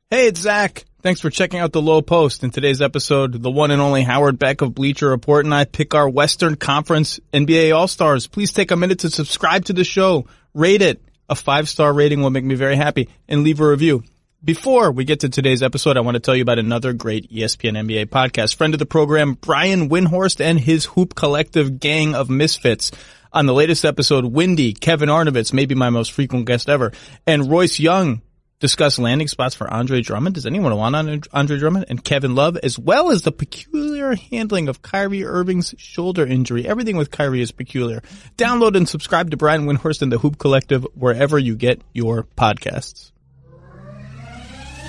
Hey, it's Zach. Thanks for checking out the Lowe Post. In today's episode, the one and only Howard Beck of Bleacher Report and I pick our Western Conference NBA All-Stars. Please take a minute to subscribe to the show, rate it. A 5-star rating will make me very happy, and leave a review. Before we get to today's episode, I want to tell you about another great ESPN NBA podcast. Friend of the program, Brian Windhorst and his Hoop Collective gang of misfits. On the latest episode, Windy, Kevin Arnovitz, maybe my most frequent guest ever, and Royce Young discuss landing spots for Andre Drummond. Does anyone want Andre Drummond? And Kevin Love, as well as the peculiar handling of Kyrie Irving's shoulder injury. Everything with Kyrie is peculiar. Download and subscribe to Brian Windhorst and the Hoop Collective wherever you get your podcasts.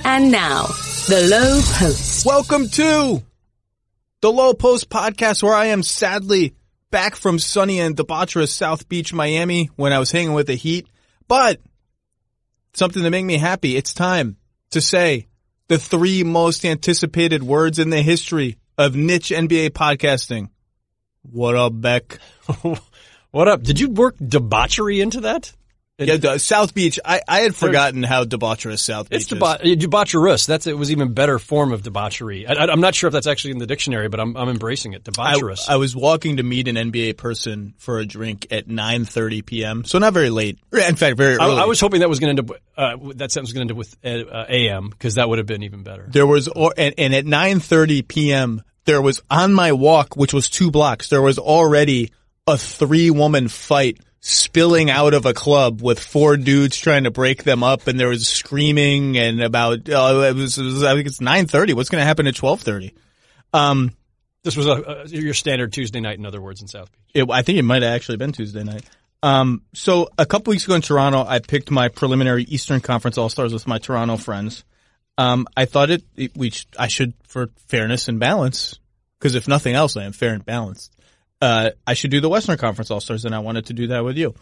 And now, the Lowe Post. Welcome to the Lowe Post podcast, where I am sadly back from sunny and debaucherous South Beach, Miami, when I was hanging with the Heat. But something to make me happy. It's time to say the 3 most anticipated words in the history of niche NBA podcasting. What up, Beck? What up? Did you work debauchery into that? Yeah, South Beach. I had forgotten how debaucherous South Beach is. Debaucherous. It was even better form of debauchery. I'm not sure if that's actually in the dictionary, but I'm embracing it. Debaucherous. I was walking to meet an NBA person for a drink at 9:30 p.m., so not very late. In fact, very early. I was hoping that was going to end up. That sentence was going to end up with AM, because that would have been even better. There was, and at 9:30 p.m., there was on my walk, which was 2 blocks. There was already a 3-woman fight spilling out of a club with 4 dudes trying to break them up, and there was screaming and about, I think it's 9:30. What's going to happen at 12:30? This was your standard Tuesday night, in other words, in South Beach. I think it might have actually been Tuesday night. So a couple weeks ago in Toronto, I picked my preliminary Eastern Conference All-Stars with my Toronto friends. I thought I should, for fairness and balance, because if nothing else, I am fair and balanced. I should do the Western Conference All-Stars, and I wanted to do that with you.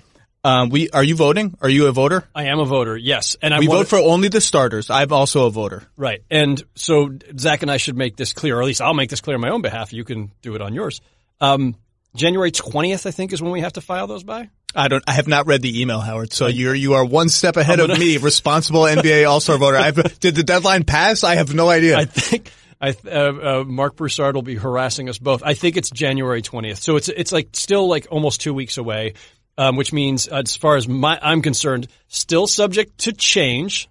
Are you voting? Are you a voter? I am a voter, yes. And we vote for only the starters. I'm also a voter. Right. And so Zach and I should make this clear, or at least I'll make this clear on my own behalf. You can do it on yours. January 20th, I think, is when we have to file those by. I have not read the email, Howard. So you are one step ahead of me, responsible NBA All-Star voter. Did the deadline pass? I have no idea. I think Mark Broussard will be harassing us both. I think it's January 20th. So it's like still like almost 2 weeks away, which means as far as I'm concerned, still subject to change.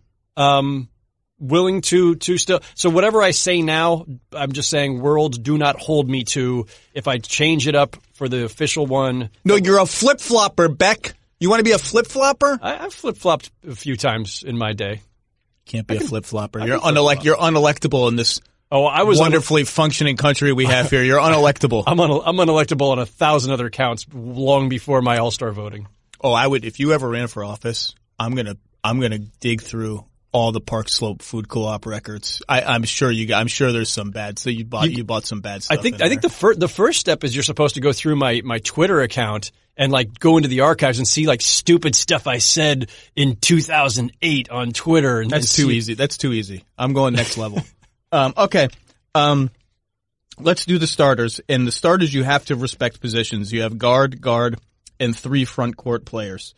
Willing to still. So whatever I say now, I'm just saying, world, do not hold me to if I change it up for the official one. No, you're a flip-flopper, Beck. You want to be a flip-flopper? I've flip-flopped a few times in my day. Can't be a flip-flopper. You're unelectable in this wonderfully functioning country we have here. You're unelectable. I'm unelectable on 1,000 other counts long before my All-Star voting. Oh, I would, if you ever ran for office, I'm gonna dig through all the Park Slope Food Co-op records. I'm sure there's some bad. So you bought some bad stuff. I think the first step is you're supposed to go through my Twitter account and like go into the archives and see like stupid stuff I said in 2008 on Twitter. And That's too easy. That's too easy. I'm going next level. Okay. Let's do the starters. And the starters, you have to respect positions. You have guard, and 3 front court players.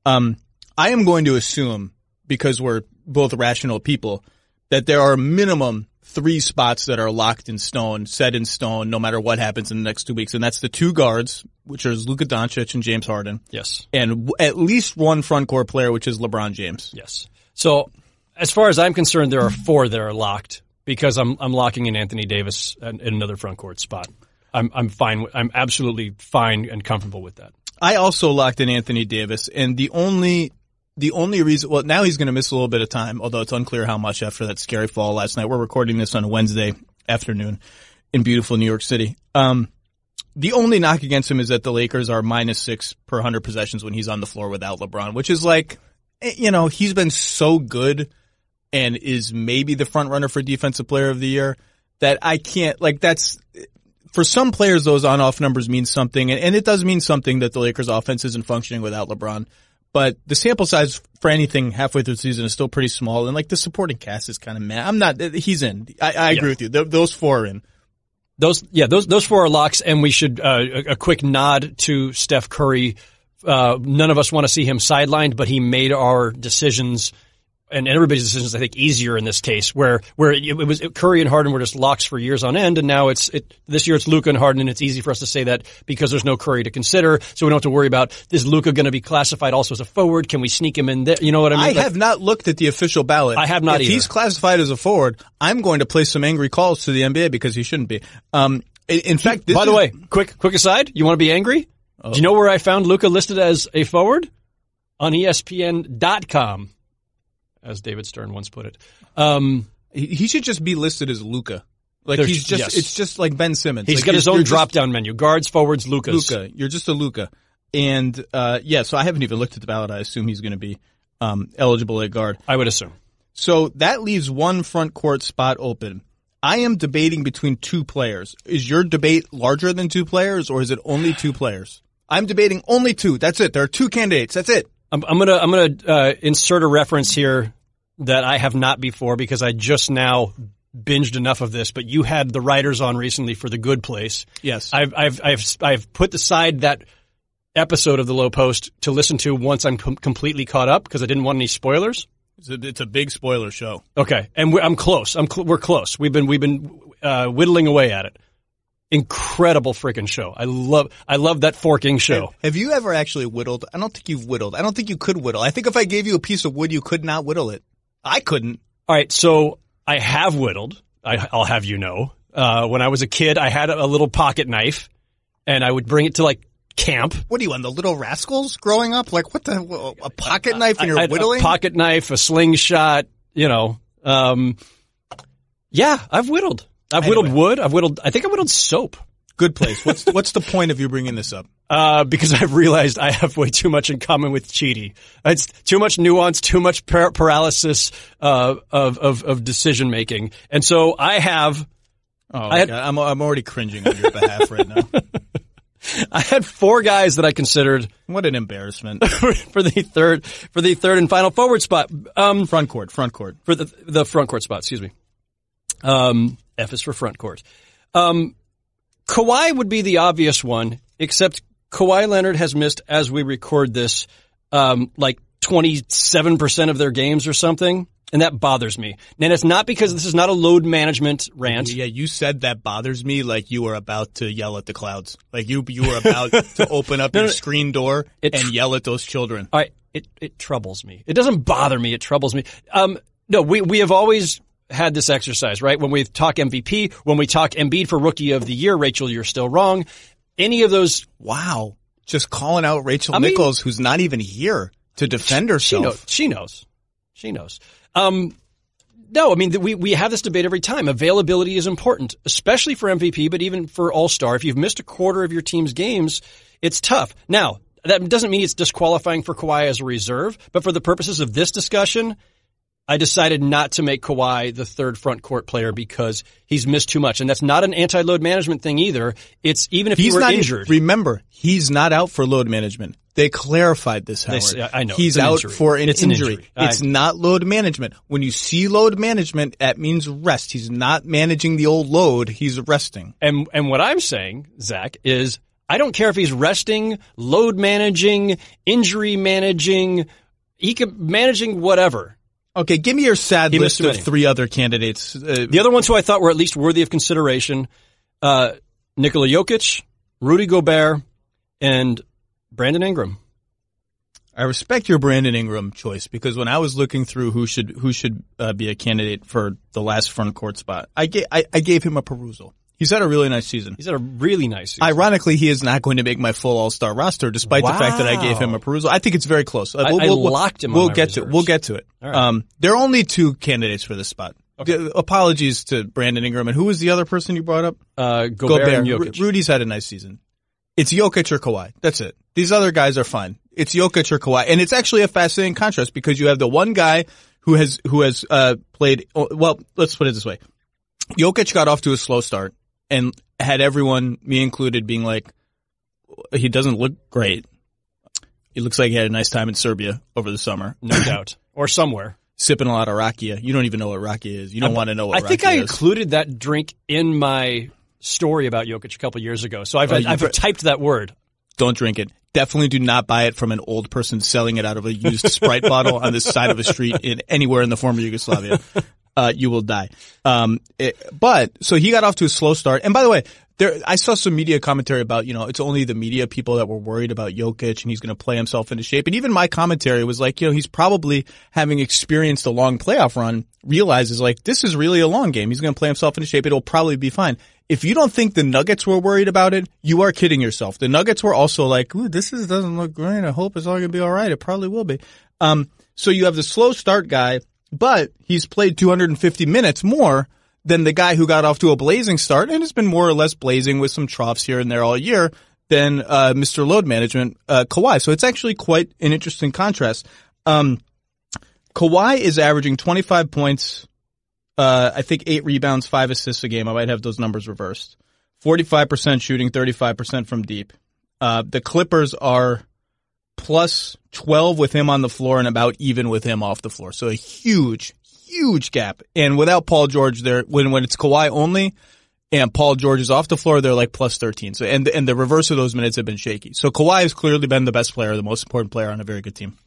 I am going to assume, because we're both rational people, that there are minimum 3 spots that are locked in stone, set in stone, no matter what happens in the next 2 weeks. And that's the 2 guards, which are Luka Doncic and James Harden. Yes. And at least 1 front court player, which is LeBron James. Yes. So as far as I'm concerned, there are 4 that are locked, because I'm locking in Anthony Davis in another front court spot. I'm fine. I'm absolutely fine and comfortable with that. I also locked in Anthony Davis, and the only reason, well, now he's going to miss a little bit of time, although it's unclear how much after that scary fall last night. We're recording this on a Wednesday afternoon in beautiful New York City. The only knock against him is that the Lakers are -6 per 100 possessions when he's on the floor without LeBron, which is like, he's been so good and is maybe the front runner for Defensive Player of the Year that I can't, that's, for some players, those on-off numbers mean something, and it does mean something that the Lakers offense isn't functioning without LeBron. But the sample size for anything halfway through the season is still pretty small, and the supporting cast is kind of meh. He's in. I agree with you. Those 4 are in. Those 4 are locks, and we should, a quick nod to Steph Curry. None of us want to see him sidelined, but he made our decisions and everybody's decision is, I think, easier in this case, where it was Curry and Harden were just locks for years on end, and now this year it's Luka and Harden, and it's easy for us to say that because there's no Curry to consider, so we don't have to worry about, is Luka going to be classified also as a forward? Can we sneak him in there? You know what I mean? I have not looked at the official ballot. I have not either. If he's classified as a forward, I'm going to place some angry calls to the NBA because he shouldn't be. In fact, by the way, quick aside, you want to be angry? Oh. Do you know where I found Luka listed as a forward? On ESPN.com. As David Stern once put it. He should just be listed as Luka. Like it's just like Ben Simmons. He's got his own drop-down menu. Guards, forwards, Lukas. Luka. You're just a Luka. And, so I haven't even looked at the ballot. I assume he's going to be, eligible at guard. I would assume. So that leaves one front court spot open. I am debating between two players. Is your debate larger than two players, or is it only two players? I'm debating only two. That's it. There are two candidates. That's it. I'm gonna insert a reference here that I have not before because I just now binged enough of this. But you had the writers on recently for The Good Place. Yes, I've put aside that episode of the Lowe Post to listen to once I'm completely caught up because I didn't want any spoilers. It's a big spoiler show. Okay, and I'm close. We're close. We've been whittling away at it. Incredible freaking show. I love that forking show. Have you ever actually whittled? I don't think you've whittled. I don't think you could whittle. I think if I gave you a piece of wood, you could not whittle it. I couldn't. All right, so I have whittled. I'll have you know. When I was a kid, I had a little pocket knife, and I would bring it to like camp. What are you on, the Little Rascals growing up? Like what a pocket knife and you're whittling? A pocket knife, a slingshot, you know. Yeah, I've whittled. I've whittled wood. I think I whittled soap. Good Place. What's the point of you bringing this up? Because I've realized I have way too much in common with Chidi. It's too much nuance, too much paralysis of decision making, and so I have. I'm already cringing on your behalf right now. I had four guys that I considered. What an embarrassment for the third and final forward spot. Front court for the front court spot. Excuse me. F is for front court. Kawhi would be the obvious one, except Kawhi Leonard has missed, as we record this, like 27% of their games or something, and that bothers me. And it's not because this is not a load management rant. Yeah, you said that bothers me like you were about to yell at the clouds. Like you were about to open up your screen door and yell at those children. All right, it troubles me. It doesn't bother me, it troubles me. No, we have always had this exercise, right? When we talk MVP, when we talk Embiid for Rookie of the Year, Rachel, you're still wrong. Any of those. Wow. Just calling out Rachel Nichols, who's not even here to defend herself. She knows. No, I mean, we have this debate every time. Availability is important, especially for MVP, but even for All-Star. If you've missed a quarter of your team's games, it's tough. Now, that doesn't mean it's disqualifying for Kawhi as a reserve, but for the purposes of this discussion, I decided not to make Kawhi the third front court player because he's missed too much. And that's not an anti-load management thing either. It's even if he were injured. Remember, he's not out for load management. They clarified this, Howard. I know. He's out for an injury. It's not load management. When you see load management, that means rest. He's not managing the old load. He's resting. And what I'm saying, Zach, is I don't care if he's resting, load managing, injury managing, managing whatever. Okay, give me your sad list of three other candidates. The other ones who I thought were at least worthy of consideration, Nikola Jokic, Rudy Gobert, and Brandon Ingram. I respect your Brandon Ingram choice because when I was looking through who should be a candidate for the last front court spot, I gave him a perusal. He's had a really nice season. Ironically, he is not going to make my full All-Star roster, despite the fact that I gave him a perusal. I think it's very close. I locked him. We'll get to it. All right. There are only two candidates for this spot. Okay. Apologies to Brandon Ingram. And who was the other person you brought up? Gobert and Jokic. Rudy's had a nice season. It's Jokic or Kawhi. That's it. These other guys are fine. It's Jokic or Kawhi, and it's actually a fascinating contrast because you have the one guy who has played. Well, let's put it this way: Jokic got off to a slow start. And had everyone, me included, being like, he doesn't look great. He looks like he had a nice time in Serbia over the summer. No doubt. Or somewhere. Sipping a lot of rakia. You don't even know what rakia is. You don't want to know what rakia is. I think I included that drink in my story about Jokic a couple years ago. So I've typed that word. Don't drink it. definitely do not buy it from an old person selling it out of a used Sprite bottle on the side of a street anywhere in the former Yugoslavia. You will die. So he got off to a slow start. And by the way, I saw some media commentary about, it's only the media people that were worried about Jokic and he's going to play himself into shape. And even my commentary was like, he's probably, having experienced a long playoff run, realizes like, this is really a long game. He's going to play himself into shape. It'll probably be fine. If you don't think the Nuggets were worried about it, you are kidding yourself. The Nuggets were also like, ooh, doesn't look great. I hope it's all going to be all right. It probably will be. So you have the slow start guy, but he's played 250 minutes more than the guy who got off to a blazing start and has been more or less blazing with some troughs here and there all year than Mr. Load Management, Kawhi. So it's actually quite an interesting contrast. Kawhi is averaging 25 points, I think 8 rebounds, 5 assists a game. I might have those numbers reversed. 45% shooting, 35% from deep. The Clippers are plus 12 with him on the floor and about even with him off the floor. So a huge gap. And without Paul George there, when it's Kawhi only and Paul George is off the floor, they're like plus 13. So, and the reverse of those minutes have been shaky. So Kawhi has clearly been the best player, the most important player on a very good team.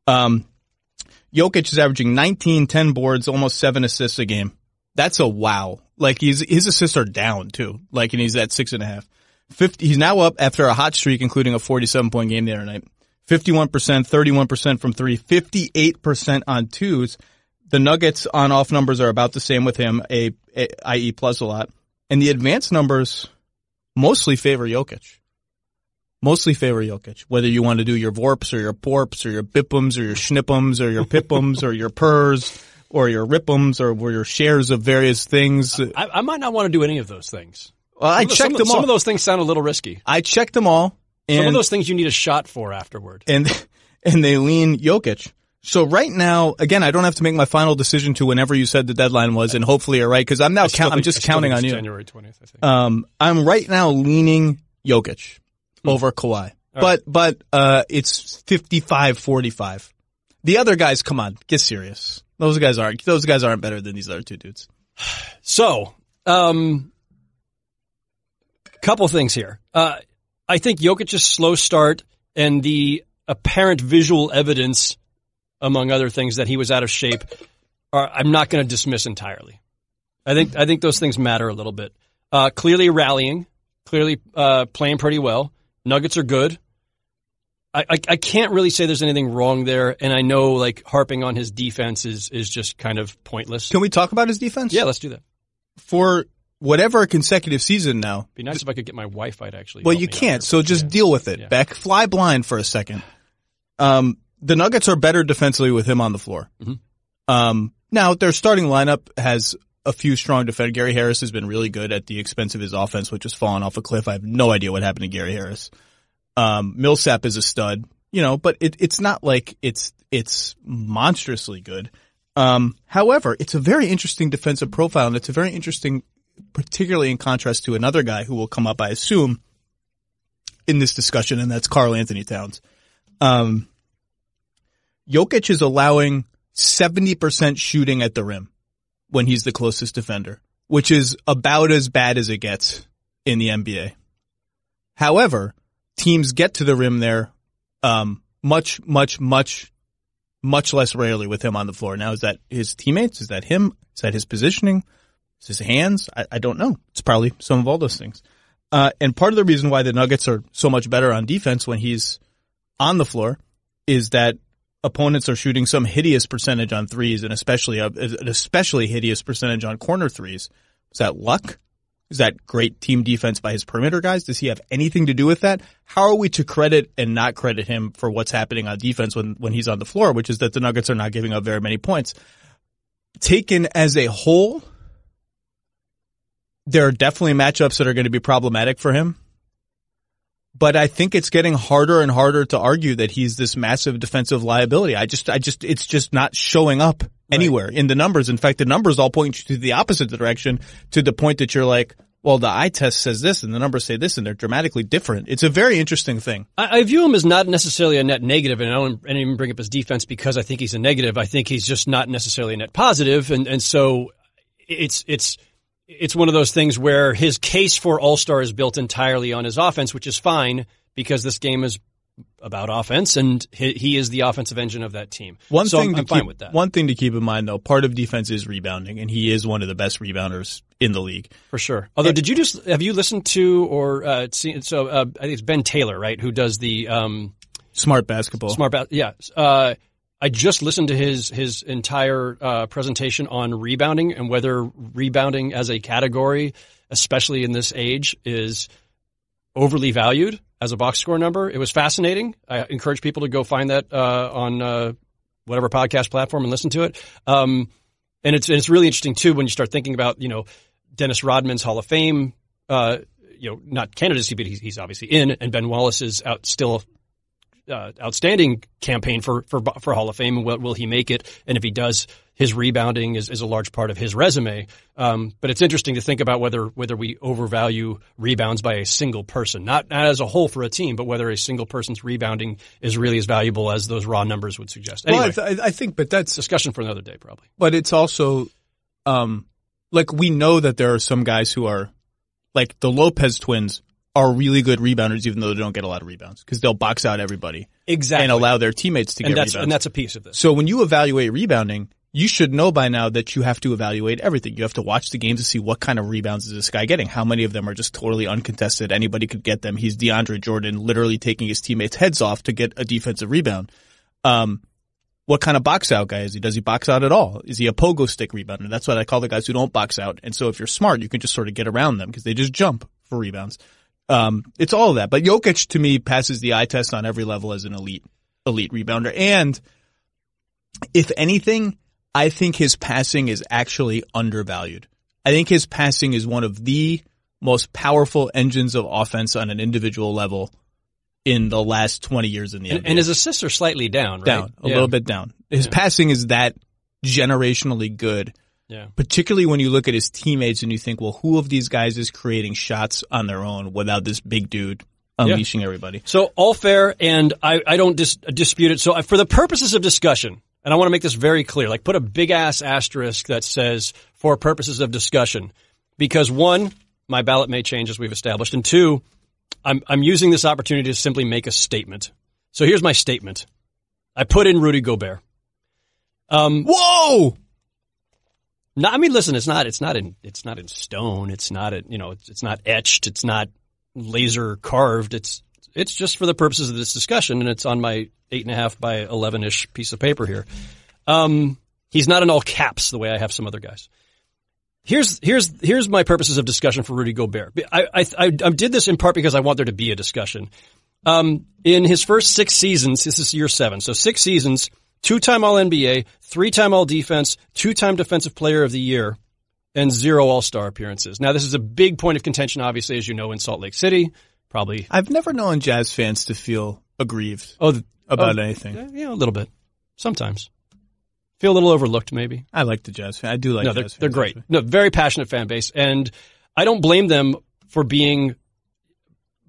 Jokic is averaging 19, 10 boards, almost 7 assists a game. That's a wow. Like his assists are down too. Like, and he's at 6.5. He's now up after a hot streak, including a 47-point game the other night. 51%, 31% from three, 58% on twos. The Nuggets on-off numbers are about the same with him, i.e. plus a lot. And the advanced numbers mostly favor Jokic. Whether you want to do your Vorps or your Porps or your Bippums or your Schnippums or your Pippums or your Purrs or your Rippums or your shares of various things. I might not want to do any of those things. Well, I checked them all. Some of those things sound a little risky. I checked them all. Some of those things you need a shot for afterward. And they lean Jokic. So right now, again, I don't have to make my final decision to whenever you said the deadline was, and hopefully you're right, because I'm just counting on you. January 20th, I think. I'm right now leaning Jokic over Kawhi. Right. But it's 55-45. The other guys, come on, get serious. Those guys aren't better than these other two dudes. So, couple things here. I think Jokic's slow start and the apparent visual evidence, among other things, that he was out of shape, I'm not going to dismiss entirely. I think those things matter a little bit. Clearly rallying, clearly playing pretty well. Nuggets are good. I can't really say there's anything wrong there, and I know like harping on his defense is just kind of pointless. Can we talk about his defense? Yeah, let's do that. For whatever consecutive season now. Be nice if I could get my Wi-Fi to actually. Well, you can't, so just deal with it, Beck. Fly blind for a second. The Nuggets are better defensively with him on the floor. Mm-hmm. Now, their starting lineup has a few strong defenders. Gary Harris has been really good at the expense of his offense, which has fallen off a cliff. I have no idea what happened to Gary Harris. Millsap is a stud, but it's not like it's monstrously good. However, it's a very interesting defensive profile, and it's a very interesting, particularly in contrast to another guy who will come up, I assume, in this discussion, and that's Karl Anthony Towns. Jokic is allowing 70% shooting at the rim when he's the closest defender, which is about as bad as it gets in the NBA. However, teams get to the rim there much less rarely with him on the floor. Now, is that his teammates? Is that him? Is that his positioning? Is his hands? I don't know. It's probably some of all those things. And part of the reason why the Nuggets are so much better on defense when he's on the floor is that opponents are shooting some hideous percentage on threes, and an especially hideous percentage on corner threes. Is that luck? Is that great team defense by his perimeter guys? Does he have anything to do with that? How are we to credit and not credit him for what's happening on defense when he's on the floor, which is that the Nuggets are not giving up very many points? Taken as a whole, there are definitely matchups that are going to be problematic for him. But I think it's getting harder and harder to argue that he's this massive defensive liability. It's just not showing up anywhere in the numbers. In fact, the numbers all point you to the opposite direction, to the point that you're like, well, the eye test says this and the numbers say this, and they're dramatically different. It's a very interesting thing. I view him as not necessarily a net negative, and I don't even bring up his defense because I think he's a negative. I think he's just not necessarily a net positive, and so it's one of those things where his case for All-Star is built entirely on his offense, which is fine because this game is about offense, and he is the offensive engine of that team. I'm fine with that. One thing to keep in mind, though, part of defense is rebounding, and he is one of the best rebounders in the league. For sure. Although, have you listened to or seen, I think it's Ben Taylor, right, who does the Smart Basketball. Yeah. I just listened to his entire presentation on rebounding and whether rebounding as a category, especially in this age, is overly valued as a box score number. It was fascinating. I encourage people to go find that on whatever podcast platform and listen to it. And it's really interesting too when you start thinking about Dennis Rodman's Hall of Fame, not candidacy, but he's obviously in, and Ben Wallace's outstanding campaign for Hall of Fame, and will he make it? And if he does, his rebounding is a large part of his resume. But it's interesting to think about whether we overvalue rebounds by a single person, not as a whole for a team, but whether a single person's rebounding is really as valuable as those raw numbers would suggest. Anyway, well, I think, but that's discussion for another day, probably. But it's also, we know that there are some guys who are, like the Lopez twins, are really good rebounders, even though they don't get a lot of rebounds, because they'll box out everybody. Exactly. And allow their teammates to get rebounds. And that's a piece of this. So when you evaluate rebounding, you should know by now that you have to evaluate everything. You have to watch the games to see what kind of rebounds is this guy getting. How many of them are just totally uncontested? Anybody could get them. He's DeAndre Jordan, literally taking his teammates' heads off to get a defensive rebound. What kind of box out guy is he? Does he box out at all? Is he a pogo stick rebounder? That's what I call the guys who don't box out. And so if you're smart, you can just sort of get around them because they just jump for rebounds. It's all of that. But Jokic, to me, passes the eye test on every level as an elite rebounder. And if anything, I think his passing is actually undervalued. I think his passing is one of the most powerful engines of offense on an individual level in the last 20 years in the NBA. And his assists are slightly down, right? Down, a little bit down. His passing is that generationally good. Yeah. Particularly when you look at his teammates and you think, well, who of these guys is creating shots on their own without this big dude unleashing everybody? So all fair, and I don't dispute it. So for the purposes of discussion, and I want to make this very clear, like put a big ass asterisk that says for purposes of discussion, because one, my ballot may change as we've established, and two, I'm using this opportunity to simply make a statement. So here's my statement. I put in Rudy Gobert. Whoa! No, I mean, listen, it's not in stone. It's not etched. It's not laser carved. It's just for the purposes of this discussion, and it's on my 8.5 by 11-ish piece of paper here. He's not in all caps the way I have some other guys. Here's my purposes of discussion for Rudy Gobert. I did this in part because I want there to be a discussion. In his first 6 seasons, this is year 7, so 6 seasons, 2-time All-NBA, 3-time All-Defense, 2-time Defensive Player of the Year, and 0 All-Star appearances. Now, this is a big point of contention, obviously, as you know, in Salt Lake City. Probably. I've never known Jazz fans to feel aggrieved about anything. Yeah, a little bit. Sometimes. Feel a little overlooked, maybe. I like the Jazz fans. I do like Jazz fans. They're great. No, very passionate fan base. And I don't blame them for being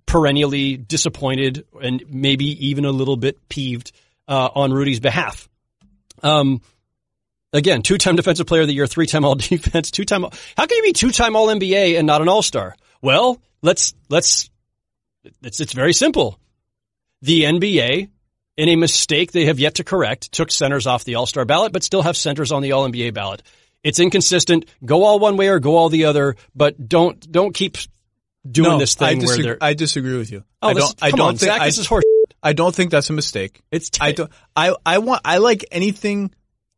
perennially disappointed and maybe even a little bit peeved on Rudy's behalf. Again, 2-time Defensive Player of the Year, 3-time All-Defense, 2-time. How can you be 2-time All-NBA and not an All-Star? Well, it's very simple. The NBA, in a mistake they have yet to correct, took centers off the All-Star ballot, but still have centers on the All-NBA ballot. It's inconsistent. Go all one way or go all the other, but don't keep doing this thing where they're. I disagree with you. Oh, this is horse. I don't think that's a mistake. I like anything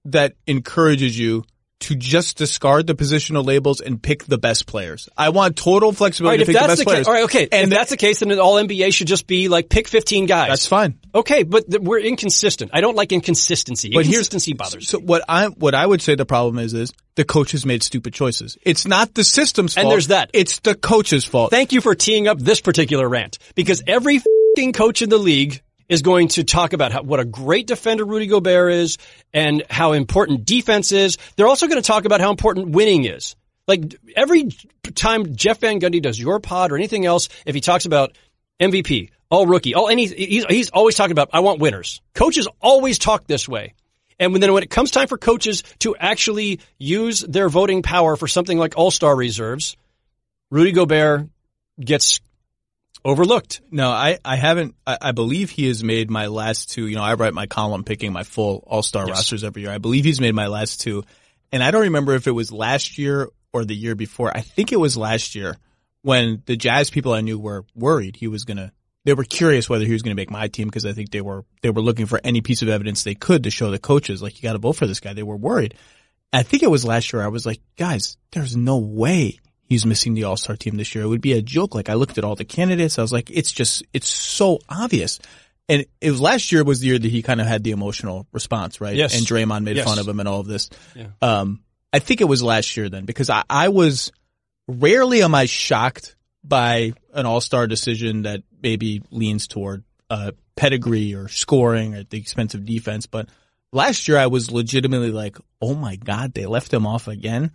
that encourages you to just discard the positional labels and pick the best players. I want total flexibility to pick the best players. All right, okay. And if that's the case, then an All-NBA should just be like pick 15 guys. That's fine. Okay, but we're inconsistent. I don't like inconsistency. Inconsistency bothers me. So what I would say the problem is the coaches made stupid choices. It's not the system's fault. And there's that. It's the coach's fault. Thank you for teeing up this particular rant, because every f***ing coach in the league is going to talk about what a great defender Rudy Gobert is and how important defense is. They're also going to talk about how important winning is. Like every time Jeff Van Gundy does your pod or anything else, if he talks about MVP, all rookie, he's always talking about, I want winners. Coaches always talk this way. And then when it comes time for coaches to actually use their voting power for something like All-Star reserves, Rudy Gobert gets overlooked. No, I haven't. I believe he has made my last two. You know, I write my column picking my full all-star rosters every year. I believe he's made my last two. And I don't remember if it was last year or the year before. I think it was last year when the Jazz people I knew were worried they were curious whether he was going to make my team because I think they were looking for any piece of evidence they could to show the coaches, like, you got to vote for this guy. They were worried. I think it was last year. I was like, guys, there's no way he's missing the all-star team this year. It would be a joke. Like, I looked at all the candidates. I was like, it's so obvious. And it was last year was the year that he kind of had the emotional response, right? Yes. And Draymond made fun of him and all of this. Yeah. I think it was last year then, because I was rarely am I shocked by an all-star decision that maybe leans toward pedigree or scoring at the expense of defense. But last year I was legitimately like, oh my God, they left him off again.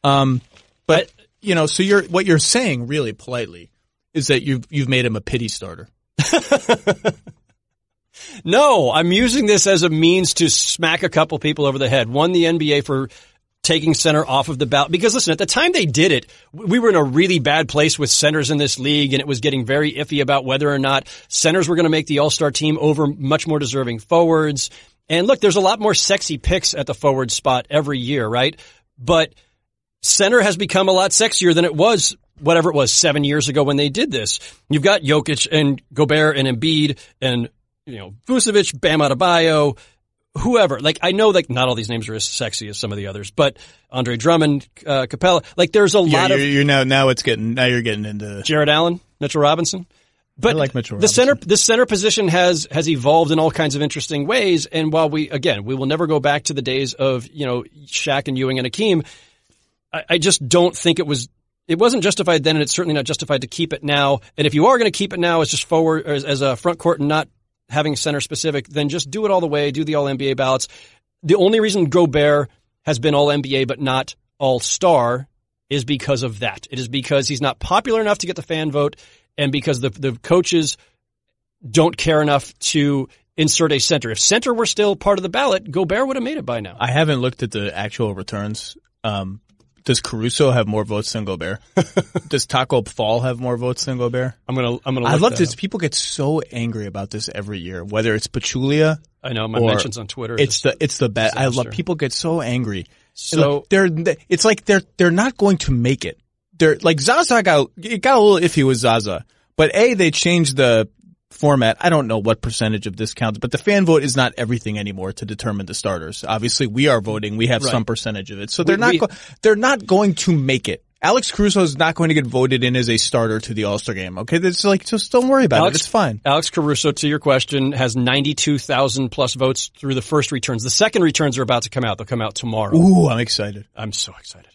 But you know, so what you're saying really politely is that you've made him a pity starter. No, I'm using this as a means to smack a couple people over the head. One, the NBA for taking center off of the ballot. Because listen, at the time they did it, we were in a really bad place with centers in this league, and it was getting very iffy about whether or not centers were going to make the all-star team over much more deserving forwards. And look, there's a lot more sexy picks at the forward spot every year, right? But center has become a lot sexier than it was, whatever it was, 7 years ago when they did this. You've got Jokic and Gobert and Embiid and, you know, Vucevic, Bam Adebayo, whoever. Like, I know, like, not all these names are as sexy as some of the others, but Andre Drummond, Capella, like, there's a lot of. Now you're getting into Jared Allen, Mitchell Robinson. But I like Mitchell Robinson. The center position has evolved in all kinds of interesting ways. And while we will never go back to the days of, you know, Shaq and Ewing and Hakeem, I just don't think it wasn't justified then, and it's certainly not justified to keep it now. And if you are going to keep it now as just forward, as a front court and not having center specific, then just do it all the way, do the all NBA ballots. The only reason Gobert has been all NBA but not all star is because of that. It is because he's not popular enough to get the fan vote, and because the coaches don't care enough to insert a center. If center were still part of the ballot, Gobert would have made it by now. I haven't looked at the actual returns. Does Caruso have more votes than Gobert? Does Taco Fall have more votes than Gobert? I'm gonna. I love this. People get so angry about this every year. Whether it's Pachulia, I know my mentions on Twitter. It's the bet. I love people get so angry. So it's like they're not going to make it. They're like Zaza got a little iffy with Zaza, but they changed the format. I don't know what percentage of this counts, but the fan vote is not everything anymore to determine the starters. Obviously, we are voting. We have some percentage of it. So they're not going to make it. Alex Caruso is not going to get voted in as a starter to the All-Star game. Okay. That's like, just don't worry about it. It's fine. Alex Caruso, to your question, has 92,000 plus votes through the first returns. The second returns are about to come out. They'll come out tomorrow. Ooh, I'm excited. I'm so excited.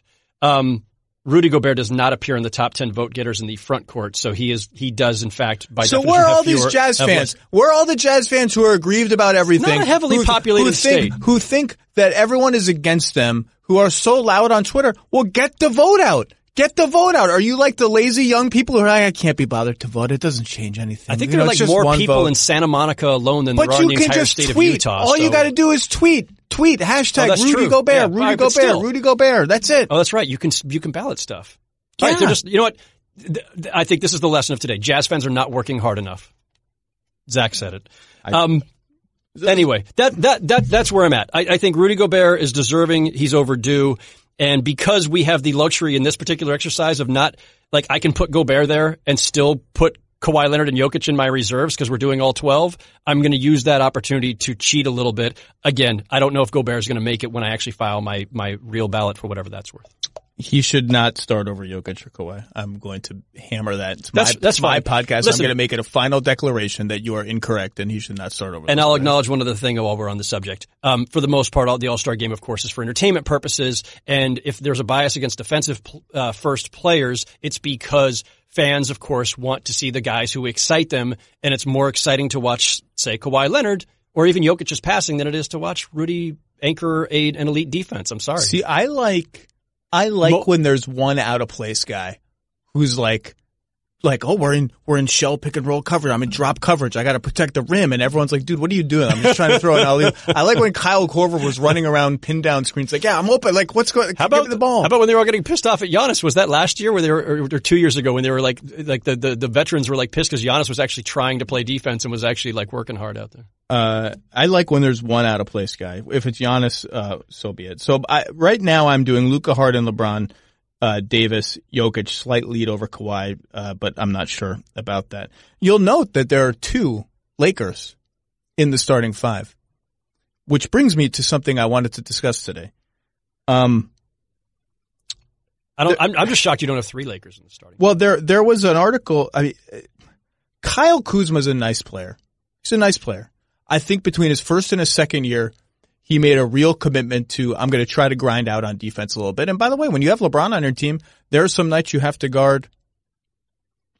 Rudy Gobert does not appear in the top 10 vote getters in the front court, so he does in fact by definition. So where are all these Jazz fans? Where are all the Jazz fans who are aggrieved about everything? Not a heavily populated state. Who think that everyone is against them, who are so loud on Twitter? Well, get the vote out. Get the vote out. Are you like the lazy young people who are like, I can't be bothered to vote. It doesn't change anything. I think there are like more people in Santa Monica alone than there are in the entire state of Utah. All you got to do is tweet. Hashtag Rudy Gobert. Yeah, Rudy Gobert. Rudy Gobert. That's it. Oh, that's right. You can ballot stuff. Yeah. Right, they're just, you know what? I think this is the lesson of today. Jazz fans are not working hard enough. Zach said it. Anyway, that's where I'm at. I think Rudy Gobert is deserving. He's overdue. And because we have the luxury in this particular exercise of not, like, I can put Gobert there and still put Kawhi Leonard and Jokic in my reserves because we're doing all 12, I'm going to use that opportunity to cheat a little bit. Again, I don't know if Gobert is going to make it when I actually file my real ballot for whatever that's worth. He should not start over Jokic or Kawhi. I'm going to hammer that. That's my fine. podcast. Listen, I'm going to make it a final declaration that you are incorrect and he should not start over. And I'll acknowledge one other thing while we're on the subject. For the most part, the All-Star game, of course, is for entertainment purposes. And if there's a bias against defensive first players, it's because fans, of course, want to see the guys who excite them. And it's more exciting to watch, say, Kawhi Leonard or even Jokic's passing than it is to watch Rudy anchor an elite defense. I'm sorry. See, I like when there's one out of place guy who's like, like, oh, we're in shell pick and roll coverage. I'm in drop coverage. I got to protect the rim. And everyone's like, dude, what are you doing? I'm just trying to throw an alley. I like when Kyle Korver was running around pin down screens. Like, yeah, I'm open. Like, what's going? How about the ball? How about when they were all getting pissed off at Giannis? Was that last year where they were, or 2 years ago when they were like the veterans were like pissed because Giannis was actually trying to play defense and was actually like working hard out there? I like when there's one out of place guy. If it's Giannis, so be it. So right now I'm doing Luka, Harden, LeBron, Davis, Jokic, slight lead over Kawhi, but I'm not sure about that. You'll note that there are 2 Lakers in the starting 5, which brings me to something I wanted to discuss today. I'm just shocked you don't have 3 Lakers in the starting. Well, there was an article. I mean, Kyle Kuzma is a nice player. He's a nice player. I think between his first and his second year, he made a real commitment to, I'm going to try to grind out on defense a little bit. And by the way, when you have LeBron on your team, there are some nights you have to guard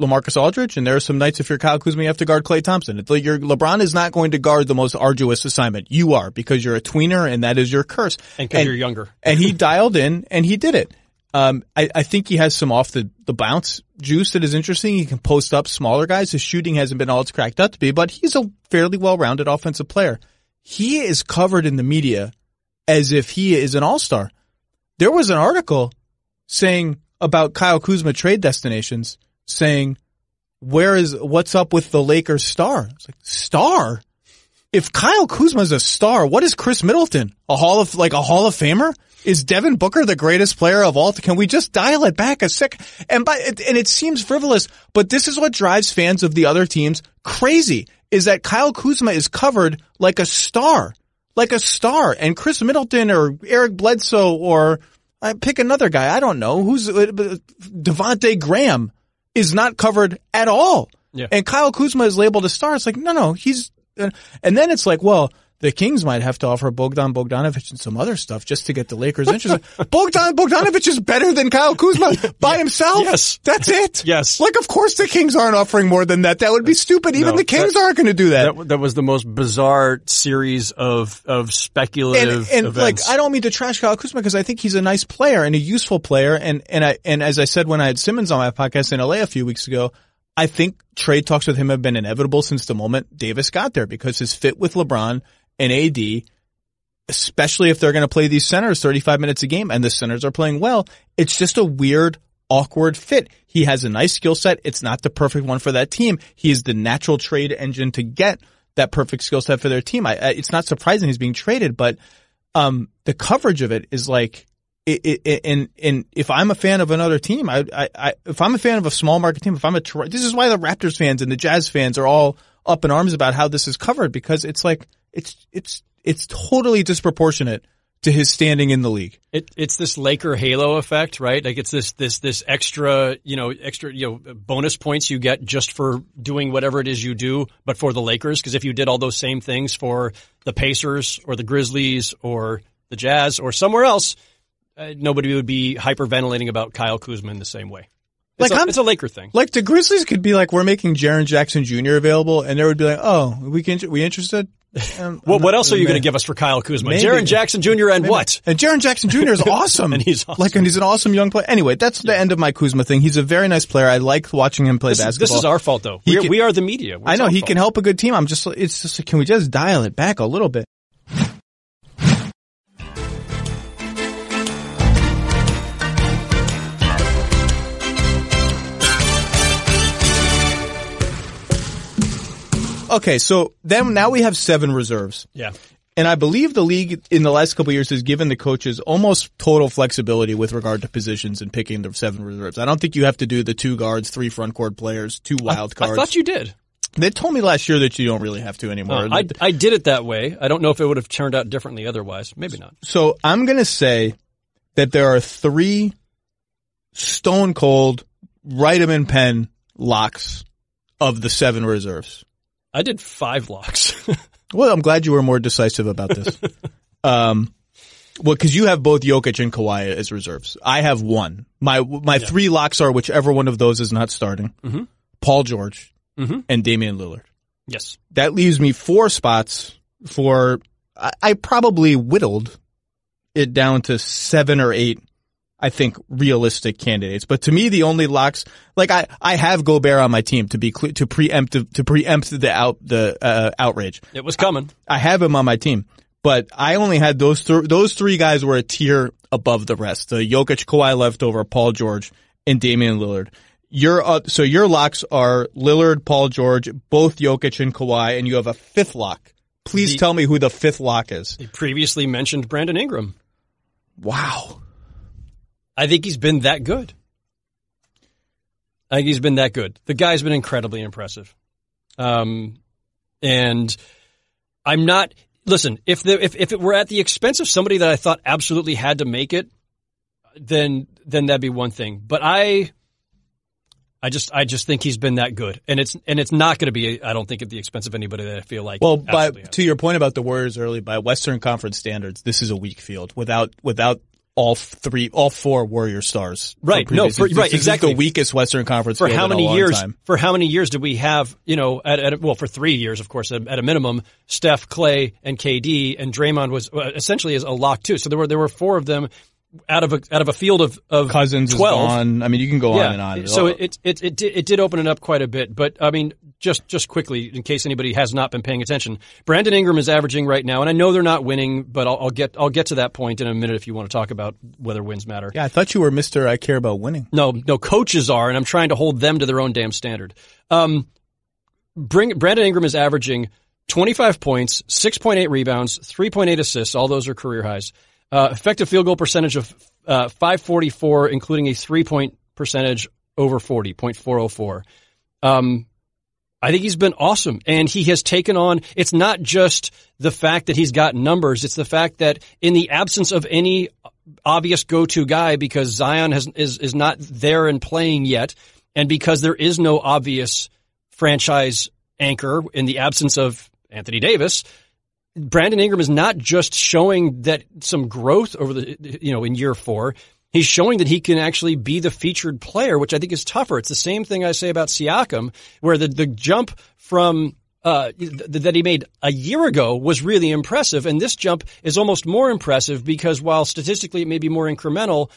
Lamarcus Aldridge, and there are some nights if you're Kyle Kuzma, you have to guard Klay Thompson. LeBron is not going to guard the most arduous assignment. You are, because you're a tweener, and that is your curse. And because you're younger. And he dialed in, and he did it. I think he has some off the bounce juice that is interesting. He can post up smaller guys. His shooting hasn't been all it's cracked up to be, but he's a fairly well-rounded offensive player. He is covered in the media as if he is an all-star. There was an article saying about Kyle Kuzma trade destinations saying, what's up with the Lakers star? It's like, star? If Kyle Kuzma is a star, what is Chris Middleton? A Hall of Famer? Is Devin Booker the greatest player of all? Can we just dial it back a sec? And it seems frivolous, but this is what drives fans of the other teams crazy, is that Kyle Kuzma is covered like a star. And Chris Middleton or Eric Bledsoe or pick another guy. I don't know who's Devontae Graham is not covered at all. Yeah. And Kyle Kuzma is labeled a star. It's like, no, he's, and then it's like, well, the Kings might have to offer Bogdan Bogdanovic and some other stuff just to get the Lakers interested. Bogdanovic is better than Kyle Kuzma by himself. Yes. That's it. Yes. Like, of course the Kings aren't offering more than that. That would be stupid. Even the Kings aren't going to do that. That was the most bizarre series of speculative events. Like, I don't mean to trash Kyle Kuzma because I think he's a nice player and a useful player. And as I said when I had Simmons on my podcast in LA a few weeks ago, I think trade talks with him have been inevitable since the moment Davis got there because his fit with LeBron and AD, especially if they're going to play these centers 35 minutes a game and the centers are playing well, it's just a weird, awkward fit. He has a nice skill set. It's not the perfect one for that team. He is the natural trade engine to get that perfect skill set for their team. It's not surprising he's being traded, but the coverage of it is like, and if I'm a fan of another team, if I'm a fan of a small market team, this is why the Raptors fans and the Jazz fans are all up in arms about how this is covered, because it's like, it's totally disproportionate to his standing in the league. It's this Laker halo effect, right? Like it's this extra bonus points you get just for doing whatever it is you do, but for the Lakers. Because if you did all those same things for the Pacers or the Grizzlies or the Jazz or somewhere else, nobody would be hyperventilating about Kyle Kuzma in the same way. It's a Laker thing. Like the Grizzlies could be like, we're making Jaren Jackson Jr. available, and there would be like, oh, we interested? What else are you going to give us for Kyle Kuzma? Jaren Jackson Jr. and what? And Jaren Jackson Jr. is awesome. And he's awesome. And he's an awesome young player. Anyway, that's the end of my Kuzma thing. He's a very nice player. I like watching him play basketball. This is our fault, though. We are the media. I know he can help a good team. It's just, can we just dial it back a little bit? Okay, so then now we have 7 reserves. Yeah. And I believe the league in the last couple of years has given the coaches almost total flexibility with regard to positions and picking the 7 reserves. I don't think you have to do the 2 guards, 3 front court players, 2 wild cards. I thought you did. They told me last year that you don't really have to anymore. I did it that way. I don't know if it would have turned out differently otherwise. Maybe not. So I'm going to say that there are 3 stone cold, write them in pen locks of the 7 reserves. I did 5 locks. Well, I'm glad you were more decisive about this. Because you have both Jokic and Kawhi as reserves. I have 1. My 3 locks are whichever one of those is not starting. Mm-hmm. Paul George and Damian Lillard. Yes. That leaves me 4 spots for, I probably whittled it down to 7 or 8. I think, realistic candidates. But to me, the only locks, like I have Gobert on my team to be clear, to preempt the outrage. It was coming. I have him on my team, but I only had those three guys were a tier above the rest. The Jokic, Kawhi leftover, Paul George, and Damian Lillard. So your locks are Lillard, Paul George, both Jokic and Kawhi, and you have a fifth lock. Please tell me who the fifth lock is. You previously mentioned Brandon Ingram. Wow. I think he's been that good. The guy's been incredibly impressive. And I'm not, listen, if it were at the expense of somebody that I thought absolutely had to make it, then that'd be one thing. But I just think he's been that good. And it's not going to be, I don't think, at the expense of anybody that I feel like. Well, to your point about the Warriors early, by Western Conference standards, this is a weak field without all four Warrior stars. Right. No, exactly. This is the weakest Western Conference field in a long time. For how many years did we have, for 3 years, of course, at a minimum, Steph, Clay, and KD, and Draymond was essentially as a lock too. So there were four of them out of a field of Cousins 12. Is gone. I mean, you can go on and on. So it did open it up quite a bit. But I mean, just quickly, in case anybody has not been paying attention, Brandon Ingram is averaging right now, and I know they're not winning, but I'll get to that point in a minute if you want to talk about whether wins matter. Yeah, I thought you were Mr. I care about winning. No, coaches are, and I'm trying to hold them to their own damn standard. Brandon Ingram is averaging 25 points, 6.8 rebounds, 3.8 assists. All those are career highs. Effective field goal percentage of 544, including a 3-point percentage over 40, .404. I think he's been awesome, and he has taken on, it's not just the fact that he's got numbers, it's the fact that in the absence of any obvious go-to guy, because Zion is not there and playing yet, and because there is no obvious franchise anchor in the absence of Anthony Davis, Brandon Ingram is not just showing that some growth over in year 4. He's showing that he can actually be the featured player, which I think is tougher. It's the same thing I say about Siakam, where the jump from that he made a year ago was really impressive, and this jump is almost more impressive because while statistically it may be more incremental,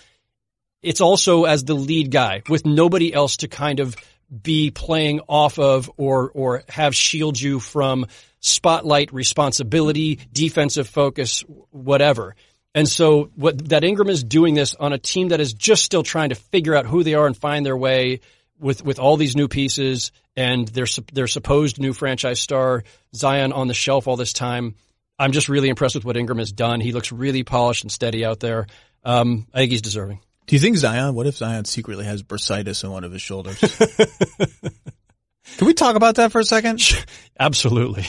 it's also as the lead guy with nobody else to kind of be playing off of or have shield you from spotlight responsibility, defensive focus, whatever. And so that Ingram is doing this on a team that is just still trying to figure out who they are and find their way with all these new pieces and their supposed new franchise star, Zion, on the shelf all this time. I'm just really impressed with what Ingram has done. He looks really polished and steady out there. I think he's deserving. Do you think what if Zion secretly has bursitis in one of his shoulders? Can we talk about that for a second? Absolutely.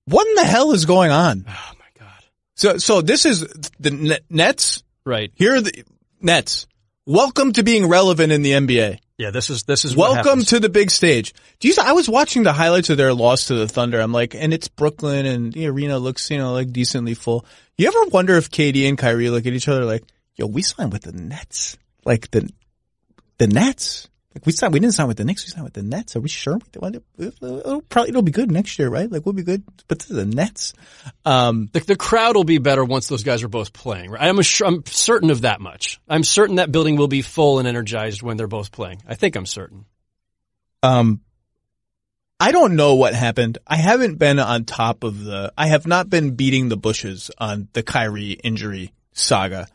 What in the hell is going on? Oh my God. So this is the Nets. Right. Here are the Nets. Welcome to being relevant in the NBA. Yeah, this is welcome to the big stage. I was watching the highlights of their loss to the Thunder. I'm like, and it's Brooklyn and the arena looks, like decently full. You ever wonder if KD and Kyrie look at each other like, yo, we signed with the Nets? Like the Nets? Like we didn't sign with the Knicks, we signed with the Nets. Are we sure? It'll be good next year, right? Like we'll be good, but this is the Nets. The crowd will be better once those guys are both playing, right? I'm certain of that much. I'm certain that building will be full and energized when they're both playing. I think I'm certain. I don't know what happened. I haven't been on top of I have not been beating the bushes on the Kyrie injury saga.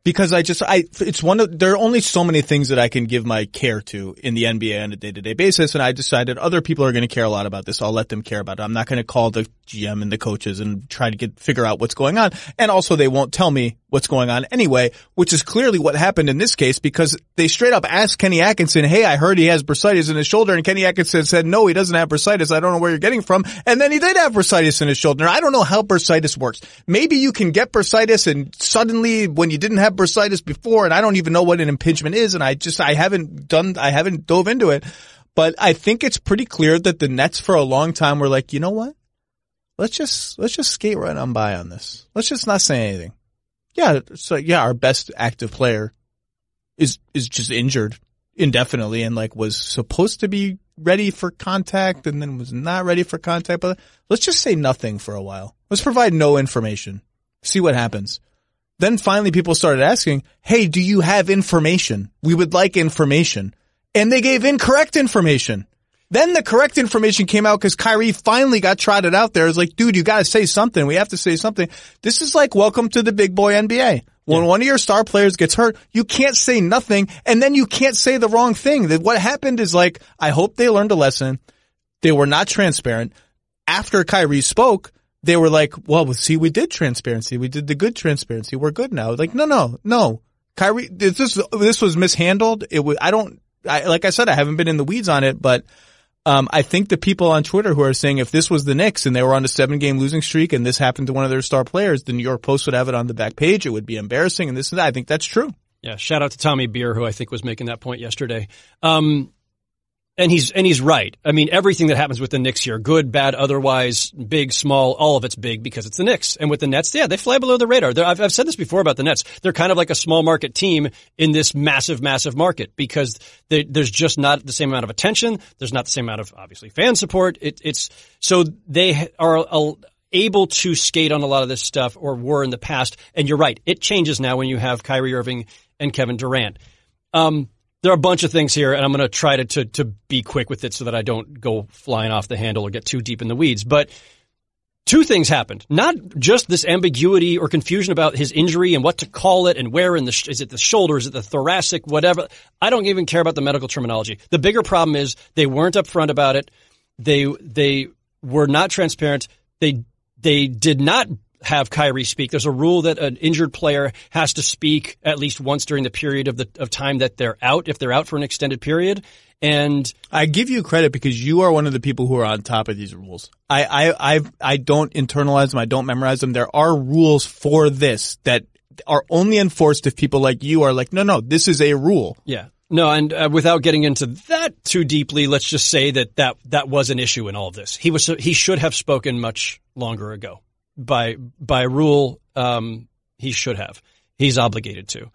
Because there are only so many things that I can give my care to in the NBA on a day-to-day basis, and I decided other people are going to care a lot about this. I'll let them care about it. I'm not going to call the GM and the coaches and try to figure out what's going on. And also they won't tell me what's going on anyway, which is clearly what happened in this case because they straight up asked Kenny Atkinson, hey, I heard he has bursitis in his shoulder, and Kenny Atkinson said, no, he doesn't have bursitis. I don't know where you're getting from. And then he did have bursitis in his shoulder. I don't know how bursitis works. Maybe you can get bursitis and suddenly when you didn't have bursitis before, and I don't even know what an impingement is, and I haven't dove into it, but I think it's pretty clear that the Nets for a long time were like, you know what? Let's just skate right on by on this. Let's just not say anything. Yeah, so yeah, our best active player is just injured indefinitely and was supposed to be ready for contact and then was not ready for contact, but let's just say nothing for a while. Let's provide no information. See what happens. Then finally people started asking, hey, do you have information? We would like information. And they gave incorrect information. Then the correct information came out because Kyrie finally got trotted out there. It's like, dude, you got to say something. We have to say something. This is like welcome to the big boy NBA. When one of your star players gets hurt, you can't say nothing, and then you can't say the wrong thing. What happened is like, I hope they learned a lesson. They were not transparent. After Kyrie spoke, they were like, well, see, we did transparency. We did the good transparency. We're good now. Like, no. Kyrie, this was mishandled. Like I said, I haven't been in the weeds on it, but I think the people on Twitter who are saying if this was the Knicks and they were on a 7-game losing streak and this happened to one of their star players, the New York Post would have it on the back page. It would be embarrassing and this and that. I think that's true. Yeah. Shout out to Tommy Beer, who I think was making that point yesterday. And he's right. I mean, everything that happens with the Knicks here, good, bad, otherwise, big, small, all of it's big because it's the Knicks. And with the Nets, yeah, they fly below the radar. I've said this before about the Nets. They're kind of like a small market team in this massive, massive market because there's just not the same amount of attention. There's not the same amount of, obviously, fan support. So they are able to skate on a lot of this stuff, or were in the past. And you're right. It changes now when you have Kyrie Irving and Kevin Durant. There are a bunch of things here, and I'm going to try to be quick with it so that I don't go flying off the handle or get too deep in the weeds. But two things happened. Not just this ambiguity or confusion about his injury and what to call it and where is it the shoulder, is it the thoracic, whatever. I don't even care about the medical terminology. The bigger problem is they weren't upfront about it. They were not transparent. They did not have Kyrie speak. There's a rule that an injured player has to speak at least once during the period of time that they're out, if they're out for an extended period. And I give you credit because you are one of the people who are on top of these rules. I don't internalize them. I don't memorize them. There are rules for this that are only enforced if people like you are like, no, this is a rule. Yeah. No, and without getting into that too deeply, let's just say that was an issue in all of this. He should have spoken much longer ago. By rule, he should have. He's obligated to.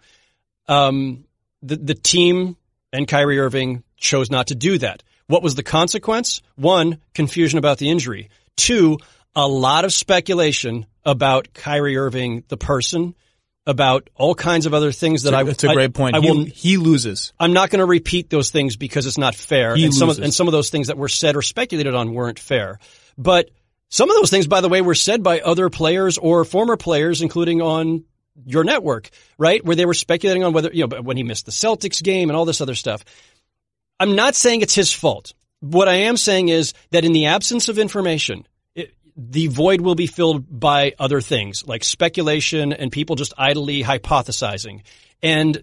The team and Kyrie Irving chose not to do that. What was the consequence? 1, confusion about the injury. 2, a lot of speculation about Kyrie Irving, the person, about all kinds of other things that That's a great point. He loses. I'm not going to repeat those things because it's not fair. He loses. And some of those things that were said or speculated on weren't fair. But some of those things, by the way, were said by other players or former players, including on your network, right? Where they were speculating on whether, when he missed the Celtics game and all this other stuff. I'm not saying it's his fault. What I am saying is that in the absence of information, the void will be filled by other things like speculation and people just idly hypothesizing. And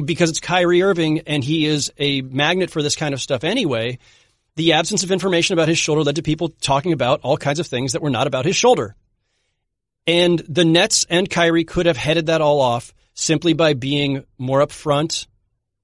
because it's Kyrie Irving and he is a magnet for this kind of stuff anyway, the absence of information about his shoulder led to people talking about all kinds of things that were not about his shoulder. And the Nets and Kyrie could have headed that all off simply by being more upfront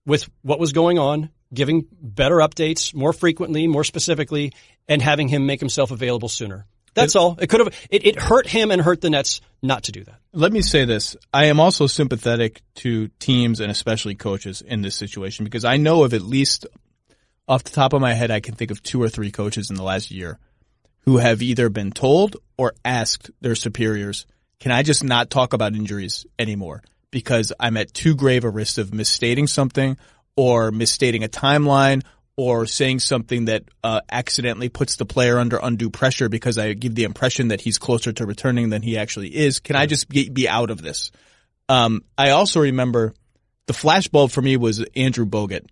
with what was going on, giving better updates more frequently, more specifically, and having him make himself available sooner. That's all. It hurt him and hurt the Nets not to do that. Let me say this. I am also sympathetic to teams and especially coaches in this situation because I know of at least off the top of my head, I can think of 2 or 3 coaches in the last year who have either been told or asked their superiors, can I just not talk about injuries anymore? Because I'm at too grave a risk of misstating something or misstating a timeline or saying something that accidentally puts the player under undue pressure because I give the impression that he's closer to returning than he actually is. Can I just be out of this? I also remember the flashbulb for me was Andrew Bogut.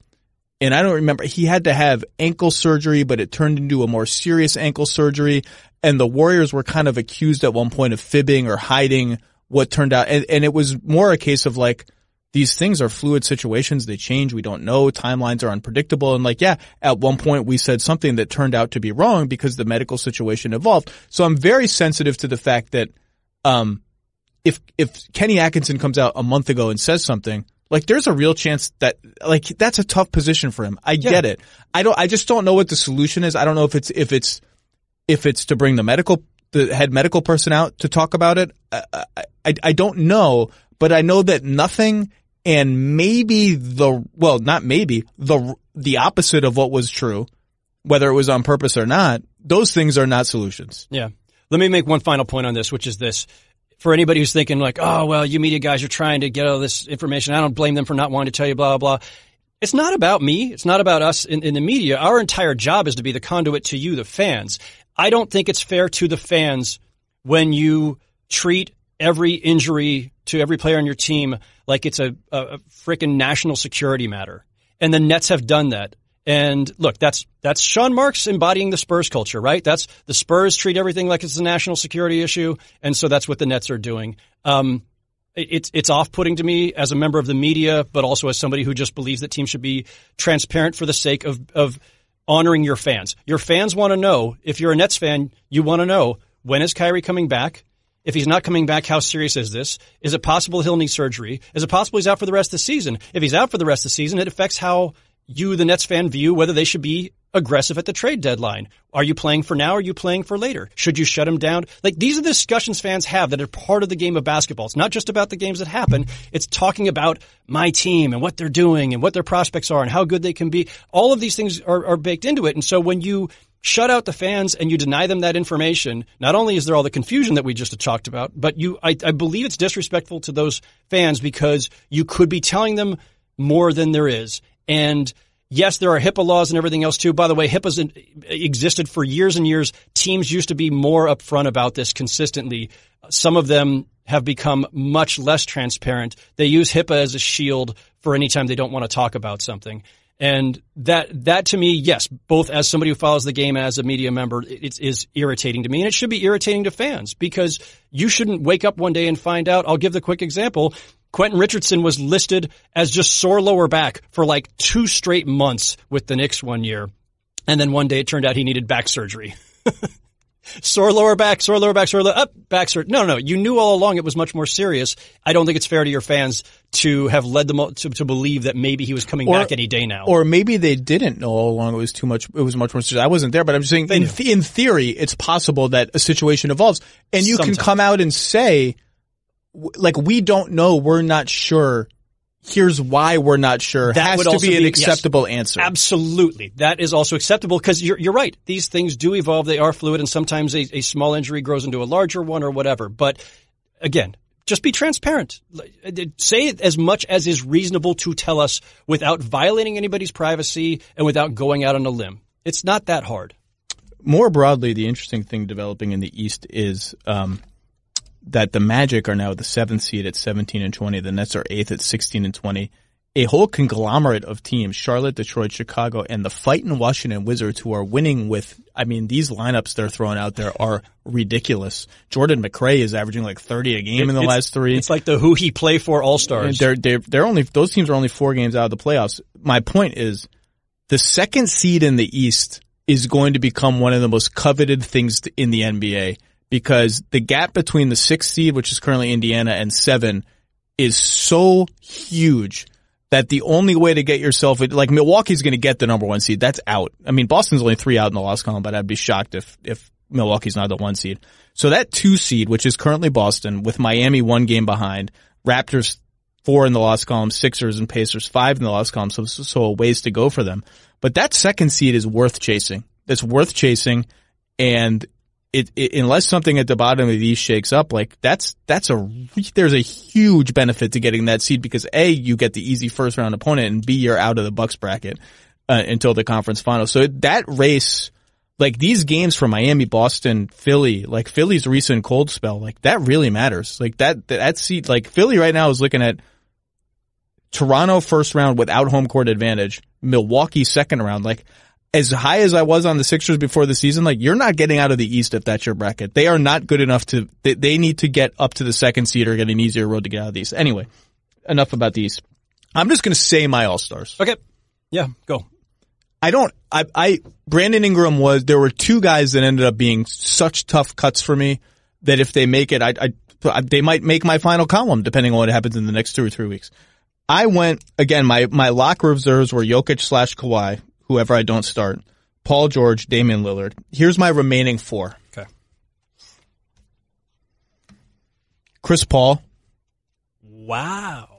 And I don't remember, he had to have ankle surgery, but it turned into a more serious ankle surgery. And the Warriors were kind of accused at one point of fibbing or hiding what turned out. And it was more a case of like, these things are fluid situations. They change. We don't know. Timelines are unpredictable. And at one point we said something that turned out to be wrong because the medical situation evolved. So I'm very sensitive to the fact that, if Kenny Atkinson comes out a month ago and says something, there's a real chance that, that's a tough position for him. I get it. I just don't know what the solution is. I don't know if it's to bring the head medical person out to talk about it. I don't know, but I know that nothing and maybe the opposite of what was true, whether it was on purpose or not, those things are not solutions. Yeah. Let me make one final point on this, which is this. for anybody who's thinking like, oh, well, you media guys are trying to get all this information. I don't blame them for not wanting to tell you, blah, blah, blah. It's not about me. It's not about us in the media. Our entire job is to be the conduit to you, the fans. I don't think it's fair to the fans when you treat every injury to every player on your team like it's a freaking national security matter. And the Nets have done that. And look, that's Sean Marks embodying the Spurs culture, right? That's the Spurs treat everything like it's a national security issue. And so that's what the Nets are doing. It's off-putting to me as a member of the media, but also as somebody who just believes that teams should be transparent for the sake of honoring your fans. Your fans want to know, if you're a Nets fan, you want to know, when is Kyrie coming back? If he's not coming back, how serious is this? Is it possible he'll need surgery? Is it possible he's out for the rest of the season? If he's out for the rest of the season, it affects how you, the Nets fan, view whether they should be aggressive at the trade deadline. Are you playing for now? Or are you playing for later? Should you shut him down? Like, these are the discussions fans have that are part of the game of basketball. It's not just about the games that happen. It's talking about my team and what they're doing and what their prospects are and how good they can be. All of these things are baked into it. And so when you shut out the fans and you deny them that information, not only is there all the confusion that we just talked about, but I believe it's disrespectful to those fans because you could be telling them more than there is. And yes, there are HIPAA laws and everything else too. By the way, HIPAA's existed for years and years. Teams used to be more upfront about this consistently. Some of them have become much less transparent. They use HIPAA as a shield for any time they don't want to talk about something. And that to me, yes, both as somebody who follows the game and as a media member, it is irritating to me. And it should be irritating to fans because you shouldn't wake up one day and find out. I'll give the quick example. Quentin Richardson was listed as just sore lower back for like 2 straight months with the Knicks one year. And then one day it turned out he needed back surgery. Sore lower back, back surgery. No. You knew all along it was much more serious. I don't think it's fair to your fans to have led them to believe that maybe he was coming back any day now. Or maybe they didn't know all along it was much more serious. I wasn't there, but I'm just saying in theory, it's possible that a situation evolves and you can come out and say, like, we don't know, we're not sure. Here's why we're not sure. That has to be an acceptable answer. Absolutely. That is also acceptable because you're right. These things do evolve. They are fluid and sometimes a small injury grows into a larger one or whatever. But again, just be transparent. Say it as much as is reasonable to tell us without violating anybody's privacy and without going out on a limb. It's not that hard. More broadly, the interesting thing developing in the East is, that the Magic are now the 7th seed at 17 and 20. The Nets are 8th at 16 and 20. A whole conglomerate of teams, Charlotte, Detroit, Chicago, and the fighting Washington Wizards who are winning with, I mean, these lineups they're throwing out there are ridiculous. Jordan McRae is averaging like 30 a game in the last 3. It's like the who he play for all-stars. They're only, those teams are only 4 games out of the playoffs. My point is the 2nd seed in the East is going to become one of the most coveted things in the NBA. Because the gap between the 6th seed, which is currently Indiana, and 7 is so huge that the only way to get yourself, like Milwaukee's going to get the number 1 seed. That's out. I mean, Boston's only 3 out in the loss column, but I'd be shocked if Milwaukee's not the 1 seed. So that 2 seed, which is currently Boston, with Miami 1 game behind, Raptors 4 in the loss column, Sixers and Pacers 5 in the loss column, so a ways to go for them. But that 2nd seed is worth chasing. It's worth chasing, and unless something at the bottom of these shakes up, like there's a huge benefit to getting that seed because A, you get the easy first round opponent, and B, you're out of the Bucks bracket until the conference finals. So that race, like these games for Miami, Boston, Philly, like Philly's recent cold spell, like that really matters. Like that seed, like Philly right now is looking at Toronto first round without home court advantage, Milwaukee second round, like. As high as I was on the Sixers before the season, like you're not getting out of the East if that's your bracket. They are not good enough they need to get up to the 2nd seed or get an easier road to get out of the East. Anyway, enough about the East. I'm just going to say my All-Stars. Okay. Yeah, go. Brandon Ingram there were 2 guys that ended up being such tough cuts for me that if they make it, they might make my final column depending on what happens in the next 2 or 3 weeks. I went, again, my lock reserves were Jokic / Kawhi. Whoever I don't start, Paul George, Damian Lillard. Here's my remaining 4. Okay. Chris Paul. Wow.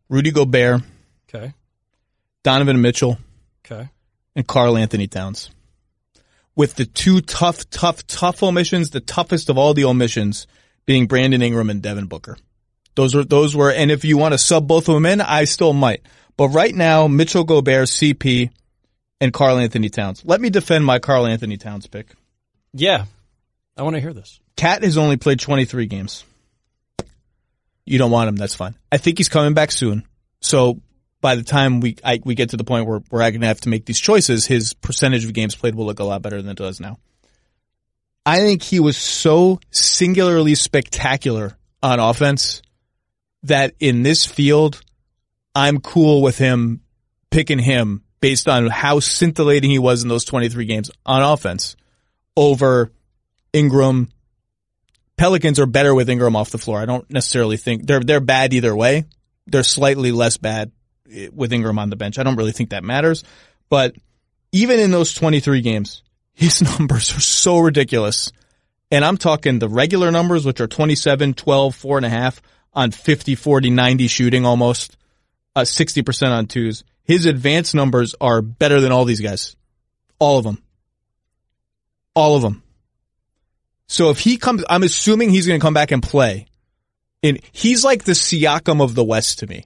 Rudy Gobert. Okay. Donovan Mitchell. Okay. And Karl Anthony Towns. With the 2 tough omissions, the toughest of all the omissions being Brandon Ingram and Devin Booker. Those were, and if you want to sub both of them in, I still might. But right now, Mitchell, Gobert, CP, and Karl Anthony Towns. Let me defend my Karl Anthony Towns pick. Yeah. I want to hear this. Cat has only played 23 games. You don't want him, that's fine. I think he's coming back soon. So by the time we get to the point where we're going to have to make these choices, his percentage of games played will look a lot better than it does now. I think he was so singularly spectacular on offense that in this field, I'm cool with him picking him based on how scintillating he was in those 23 games on offense over Ingram. Pelicans are better with Ingram off the floor. I don't necessarily think they're bad either way. They're slightly less bad with Ingram on the bench. I don't really think that matters. But even in those 23 games, his numbers are so ridiculous. And I'm talking the regular numbers, which are 27, 12, 4.5 on 50, 40, 90 shooting almost, 60% on twos. His advanced numbers are better than all these guys. All of them. All of them. So if he comes, I'm assuming he's going to come back and play. And he's like the Siakam of the West to me,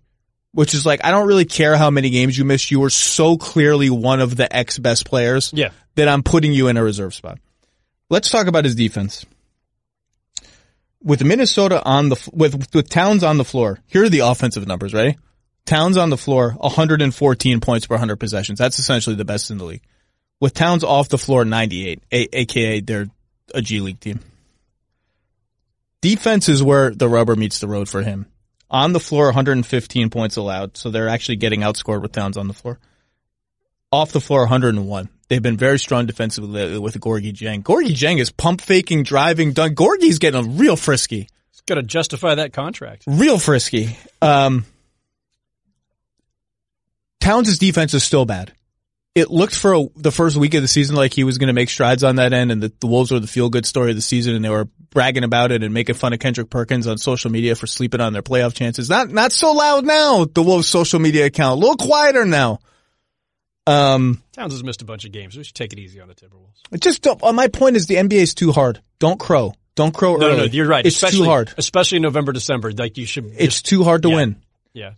which is like, I don't really care how many games you missed. You were so clearly one of the best players that I'm putting you in a reserve spot. Let's talk about his defense. With Minnesota with Towns on the floor, here are the offensive numbers, ready? Towns on the floor, 114 points per 100 possessions. That's essentially the best in the league. With Towns off the floor, 98, aka they're a G League team. Defense is where the rubber meets the road for him. On the floor, 115 points allowed, so they're actually getting outscored with Towns on the floor. Off the floor, 101. They've been very strong defensively lately with Gorgui Dieng. Gorgui Dieng is pump faking, driving, done. Gorgie's getting real frisky. He's got to justify that contract. Real frisky. Towns' defense is still bad. It looked for the first week of the season like he was going to make strides on that end, and the Wolves were the feel-good story of the season, and they were bragging about it and making fun of Kendrick Perkins on social media for sleeping on their playoff chances. Not so loud now, the Wolves' social media account. A little quieter now. Towns has missed a bunch of games. We should take it easy on the Timberwolves. Just don't, my point is the NBA is too hard. Don't crow. Don't crow early. No, you're right. It's too hard. Especially in November, December. Like you should. It's too hard to win. Yeah.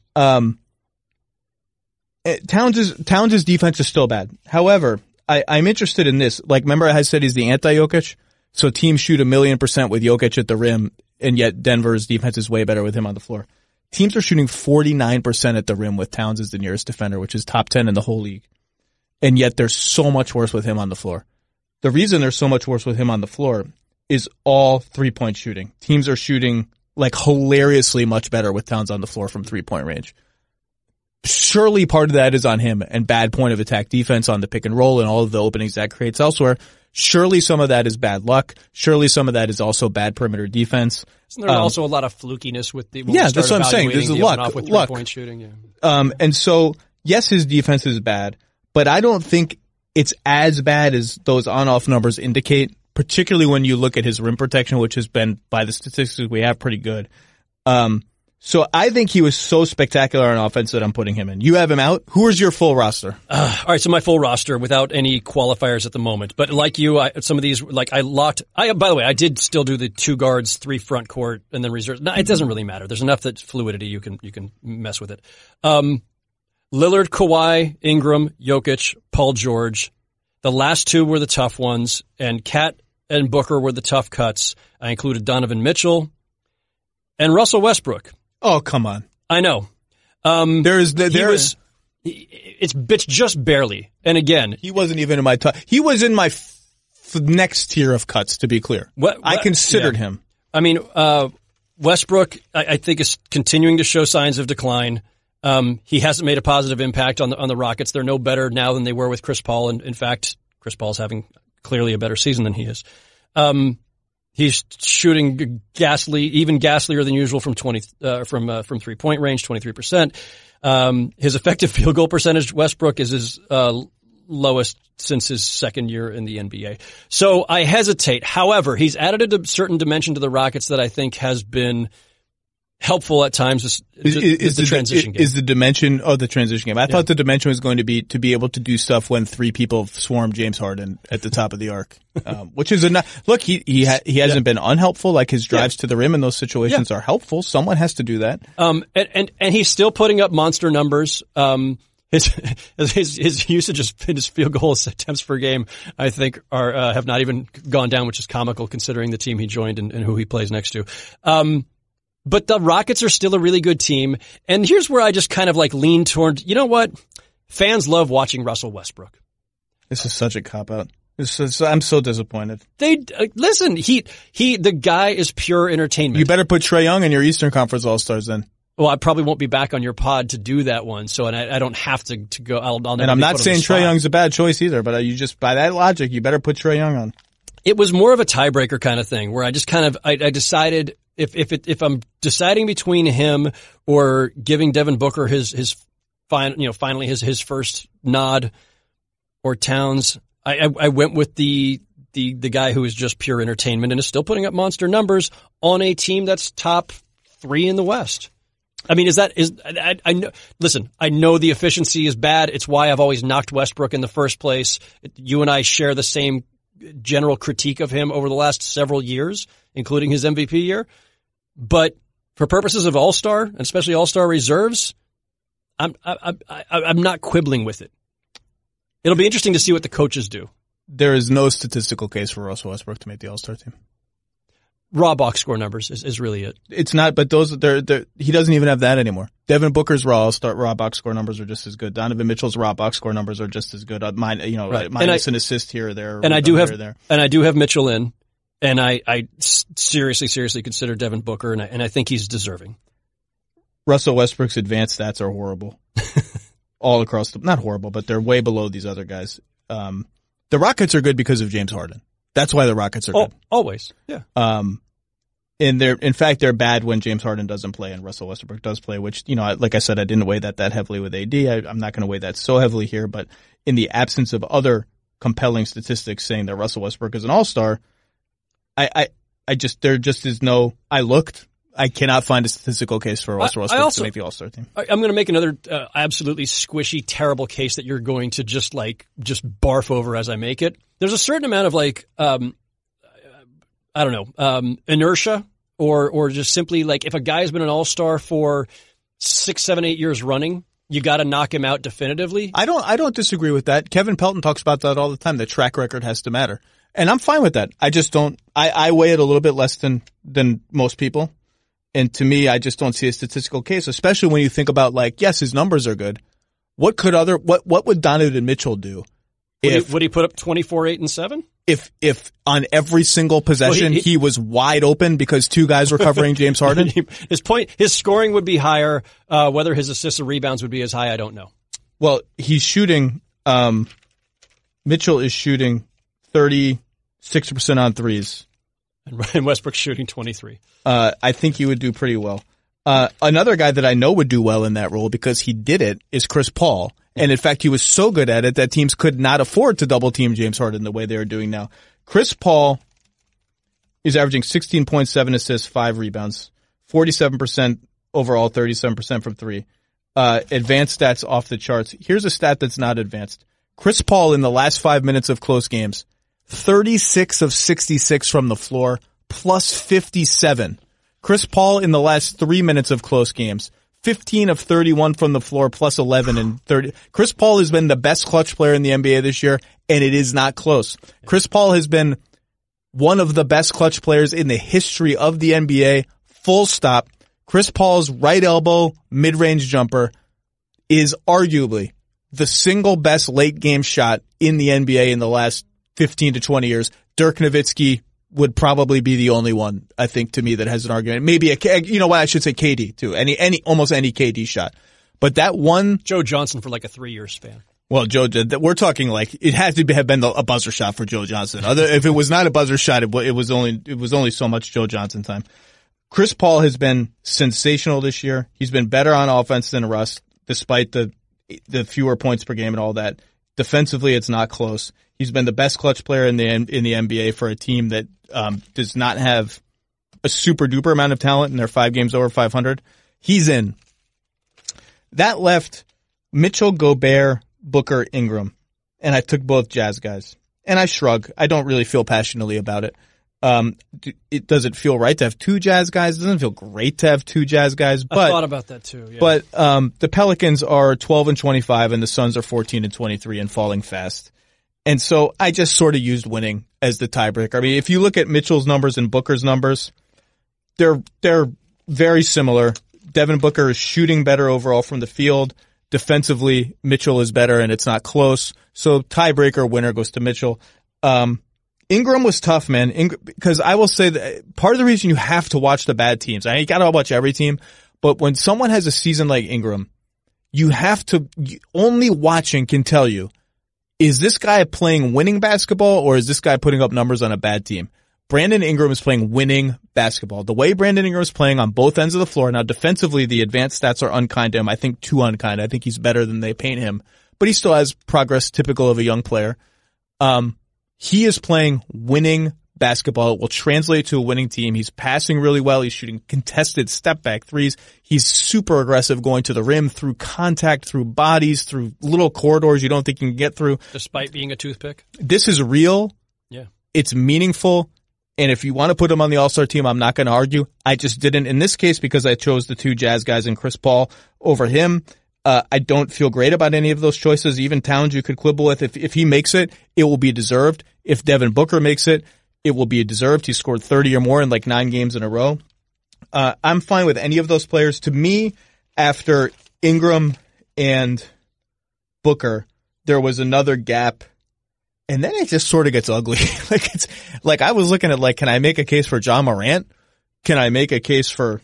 Towns' defense is still bad. However, I'm interested in this. Like, remember I said he's the anti-Jokic? So teams shoot 1,000,000% with Jokic at the rim, and yet Denver's defense is way better with him on the floor. Teams are shooting 49% at the rim with Towns as the nearest defender, which is top 10 in the whole league. And yet they're so much worse with him on the floor. The reason they're so much worse with him on the floor is all three-point shooting. Teams are shooting like hilariously much better with Towns on the floor from three-point range. Surely part of that is on him and bad point of attack defense on the pick and roll and all of the openings that creates elsewhere. Surely some of that is bad luck. Surely some of that is also bad perimeter defense. Isn't there also a lot of flukiness with the that's what I'm saying. There's luck. With three-point shooting. Yeah. And so, yes, his defense is bad, but I don't think it's as bad as those on-off numbers indicate, particularly when you look at his rim protection, which has been, by the statistics we have, pretty good. So I think he was so spectacular on offense that I'm putting him in. You have him out. Who is your full roster? All right, so my full roster without any qualifiers at the moment. But like you, some of these, like I locked. By the way, I did still do the 2 guards, 3 front court, and then reserve. No, it doesn't really matter. There's enough that fluidity you can mess with it. Lillard, Kawhi, Ingram, Jokic, Paul George. The last 2 were the tough ones, and Cat and Booker were the tough cuts. I included Donovan Mitchell and Russell Westbrook. Oh, come on. I know. It's just barely. And again, he wasn't even in my top. He was in my next tier of cuts, to be clear. I considered him. I mean, Westbrook, I think is continuing to show signs of decline. He hasn't made a positive impact on the Rockets. They're no better now than they were with Chris Paul. And in fact, Chris Paul's having clearly a better season than he is. He's shooting even ghastlier than usual from 3-point range, 23%. His effective field goal percentage, Westbrook, is his lowest since his second year in the NBA. So I hesitate. However, he's added a certain dimension to the Rockets that I think has been helpful at times is the transition game. Is the dimension of the transition game. I thought the dimension was going to be able to do stuff when three people swarm James Harden at the top of the arc, which is look, he hasn't been unhelpful. Like his drives to the rim in those situations are helpful. Someone has to do that. And he's still putting up monster numbers. His usage in his field goal attempts per game, I think, have not even gone down, which is comical considering the team he joined and who he plays next to. But the Rockets are still a really good team. And here's where I just kind of like lean toward, you know what? Fans love watching Russell Westbrook. This is such a cop-out. I'm so disappointed. Listen, the guy is pure entertainment. You better put Trae Young in your Eastern Conference All-Stars then. Well, I probably won't be back on your pod to do that one, so I don't have to go. I'll never. And I'm not saying Trae Young's a bad choice either, but you just by that logic, you better put Trae Young on. It was more of a tiebreaker kind of thing where I just kind of I decided if I'm deciding between him or giving Devin Booker his finally his first nod, or Towns, I went with the guy who is just pure entertainment and is still putting up monster numbers on a team that's top 3 in the West. I mean, I know, listen, I know the efficiency is bad. It's why I've always knocked Westbrook in the first place. You and I share the same general critique of him over the last several years, including his MVP year. But for purposes of All-Star, and especially All-Star reserves, I'm not quibbling with it. It'll be interesting to see what the coaches do. There is no statistical case for Russell Westbrook to make the All-Star team. Raw box score numbers is really it. It's not, but he doesn't even have that anymore. Devin Booker's raw box score numbers are just as good. Donovan Mitchell's raw box score numbers are just as good. Minus an assist here or there. And I do have Mitchell in, and I seriously consider Devin Booker, and I think he's deserving. Russell Westbrook's advanced stats are horrible. All across not horrible, but they're way below these other guys. The Rockets are good because of James Harden. That's why the Rockets are good. Always. Yeah. And they're bad when James Harden doesn't play and Russell Westbrook does play, which, like I said, I didn't weigh that heavily with AD. I'm not going to weigh that so heavily here, but in the absence of other compelling statistics saying that Russell Westbrook is an all-star, there just is no, I cannot find a statistical case for Russell Westbrook to make the All-Star team. I'm going to make another absolutely squishy, terrible case that you're going to just barf over as I make it. There's a certain amount of inertia or just simply if a guy has been an all-star for 6, 7, 8 years running, you got to knock him out definitively. I don't disagree with that. Kevin Pelton talks about that all the time. The track record has to matter. And I'm fine with that. I just don't, I weigh it a little bit less than most people. And to me, I just don't see a statistical case, especially when you think about yes, his numbers are good. What would Donovan Mitchell do? Would he put up 24, 8, and 7? If on every single possession he was wide open because 2 guys were covering James Harden? His scoring would be higher. Whether his assists or rebounds would be as high, I don't know. Well, he's shooting, Mitchell is shooting 36% on threes. And Westbrook's shooting 23. I think he would do pretty well. Another guy that I know would do well in that role because he did it is Chris Paul. And in fact, he was so good at it that teams could not afford to double team James Harden the way they are doing now. Chris Paul is averaging 16.7 assists, 5 rebounds, 47% overall, 37% from 3. Advanced stats off the charts. Here's a stat that's not advanced. Chris Paul in the last 5 minutes of close games, 36 of 66 from the floor, plus 57. Chris Paul in the last 3 minutes of close games, 15 of 31 from the floor, plus 11 and 30. Chris Paul has been the best clutch player in the NBA this year, and it is not close. Chris Paul has been one of the best clutch players in the history of the NBA, full stop. Chris Paul's right elbow mid-range jumper is arguably the single best late game shot in the NBA in the last 15 to 20 years. Dirk Nowitzki would probably be the only one, I think, to me that has an argument. Maybe I should say KD too. Almost any KD shot. But that one, Joe Johnson for a 3-year span. Well, we're talking it had to have been a buzzer shot for Joe Johnson. If it was not a buzzer shot, it was only so much Joe Johnson time. Chris Paul has been sensational this year. He's been better on offense than Russ, despite the fewer points per game and all that. Defensively, it's not close. He's been the best clutch player in the NBA for a team that does not have a super duper amount of talent and they're 5 games over 500. He's in. That left Mitchell, Gobert, Booker, Ingram. And I took both Jazz guys. And I shrug. I don't really feel passionately about it. Does it feel right to have 2 Jazz guys? It doesn't feel great to have 2 Jazz guys. But, I thought about that too. Yeah. But the Pelicans are 12-25 and the Suns are 14-23 and falling fast. And so I just sort of used winning as the tiebreaker. I mean, if you look at Mitchell's numbers and Booker's numbers, they're very similar. Devin Booker is shooting better overall from the field. Defensively, Mitchell is better and it's not close. So tiebreaker winner goes to Mitchell. Ingram was tough, man. Because I will say that part of the reason you have to watch the bad teams, you gotta watch every team, but when someone has a season like Ingram, only watching can tell you, is this guy playing winning basketball or is this guy putting up numbers on a bad team? Brandon Ingram is playing winning basketball. The way Brandon Ingram is playing on both ends of the floor. Now, defensively, the advanced stats are unkind to him. I think too unkind. I think he's better than they paint him. But he still has progress typical of a young player. He is playing winning basketball. It will translate to a winning team. He's passing really well. He's shooting contested step-back threes. He's super aggressive going to the rim through contact, through bodies, through little corridors you don't think you can get through. Despite being a toothpick? This is real. Yeah. It's meaningful. And if you want to put him on the All-Star team, I'm not going to argue. I just didn't in this case because I chose the 2 Jazz guys and Chris Paul over him. I don't feel great about any of those choices. Even Towns you could quibble with. If he makes it, it will be deserved. If Devin Booker makes it, it will be deserved. He scored 30 or more in like 9 games in a row. I'm fine with any of those players. To me, after Ingram and Booker, there was another gap. And then it just sort of gets ugly. I was looking at can I make a case for John Morant? Can I make a case for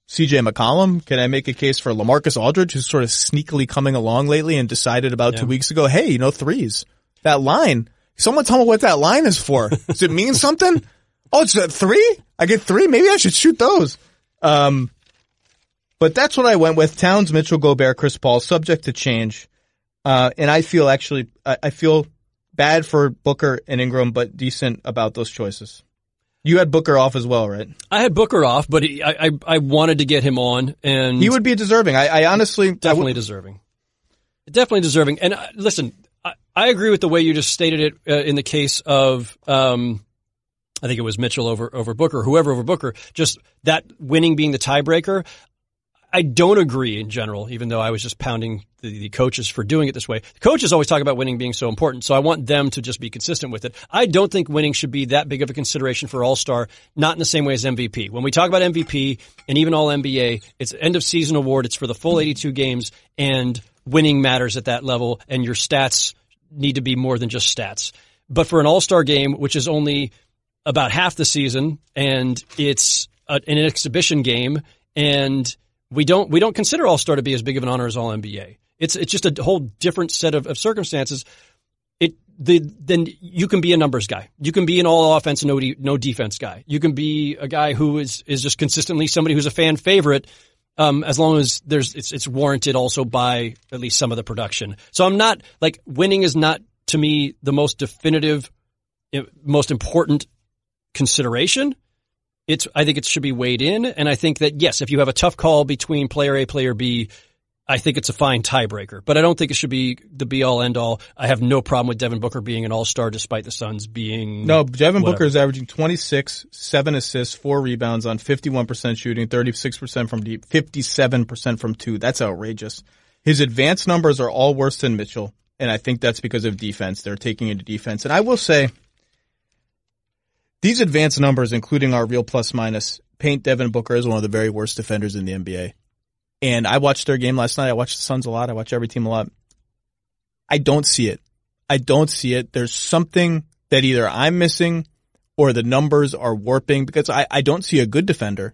CJ McCollum? Can I make a case for Lamarcus Aldridge, who's sort of sneakily coming along lately and decided about 2 weeks ago, hey, threes. That line. Someone tell me what that line is for. Does it mean something? Oh, it's a 3? I get 3? Maybe I should shoot those. But that's what I went with. Towns, Mitchell, Gobert, Chris Paul, subject to change. And I feel bad for Booker and Ingram, but decent about those choices. You had Booker off as well, right? I had Booker off, but I wanted to get him on, and he would be deserving. I honestly definitely deserving. And listen, I agree with the way you just stated it in the case of I think it was Mitchell over Booker, whoever over Booker. Just that winning being the tiebreaker. I don't agree in general, even though I was just pounding the coaches for doing it this way. The coaches always talk about winning being so important, so I want them to just be consistent with it. I don't think winning should be that big of a consideration for All-Star, not in the same way as MVP. When we talk about MVP and even All-NBA, it's an end-of-season award. It's for the full 82 games, and winning matters at that level, and your stats need to be more than just stats. But for an All-Star game, which is only about half the season, and it's an exhibition game, and we don't consider All-Star to be as big of an honor as All-NBA. It's just a whole different set of circumstances. Then you can be a numbers guy. You can be an all offense, no defense guy. You can be a guy who is just consistently somebody who's a fan favorite, as long as it's warranted also by at least some of the production. So I'm not winning is not to me the most definitive, most important consideration. I think it should be weighed in, and I think that, yes, if you have a tough call between player A, player B, I think it's a fine tiebreaker. But I don't think it should be the be-all, end-all. I have no problem with Devin Booker being an all-star despite the Suns being No, Devin Booker is averaging 26, 7 assists, 4 rebounds on 51% shooting, 36% from deep, 57% from 2. That's outrageous. His advanced numbers are all worse than Mitchell, and I think that's because of defense. They're taking into defense. And I will say, these advanced numbers, including our real plus-minus, paint Devin Booker as one of the very worst defenders in the NBA. And I watched their game last night. I watched the Suns a lot. I watch every team a lot. I don't see it. There's something that either I'm missing or the numbers are warping because I don't see a good defender.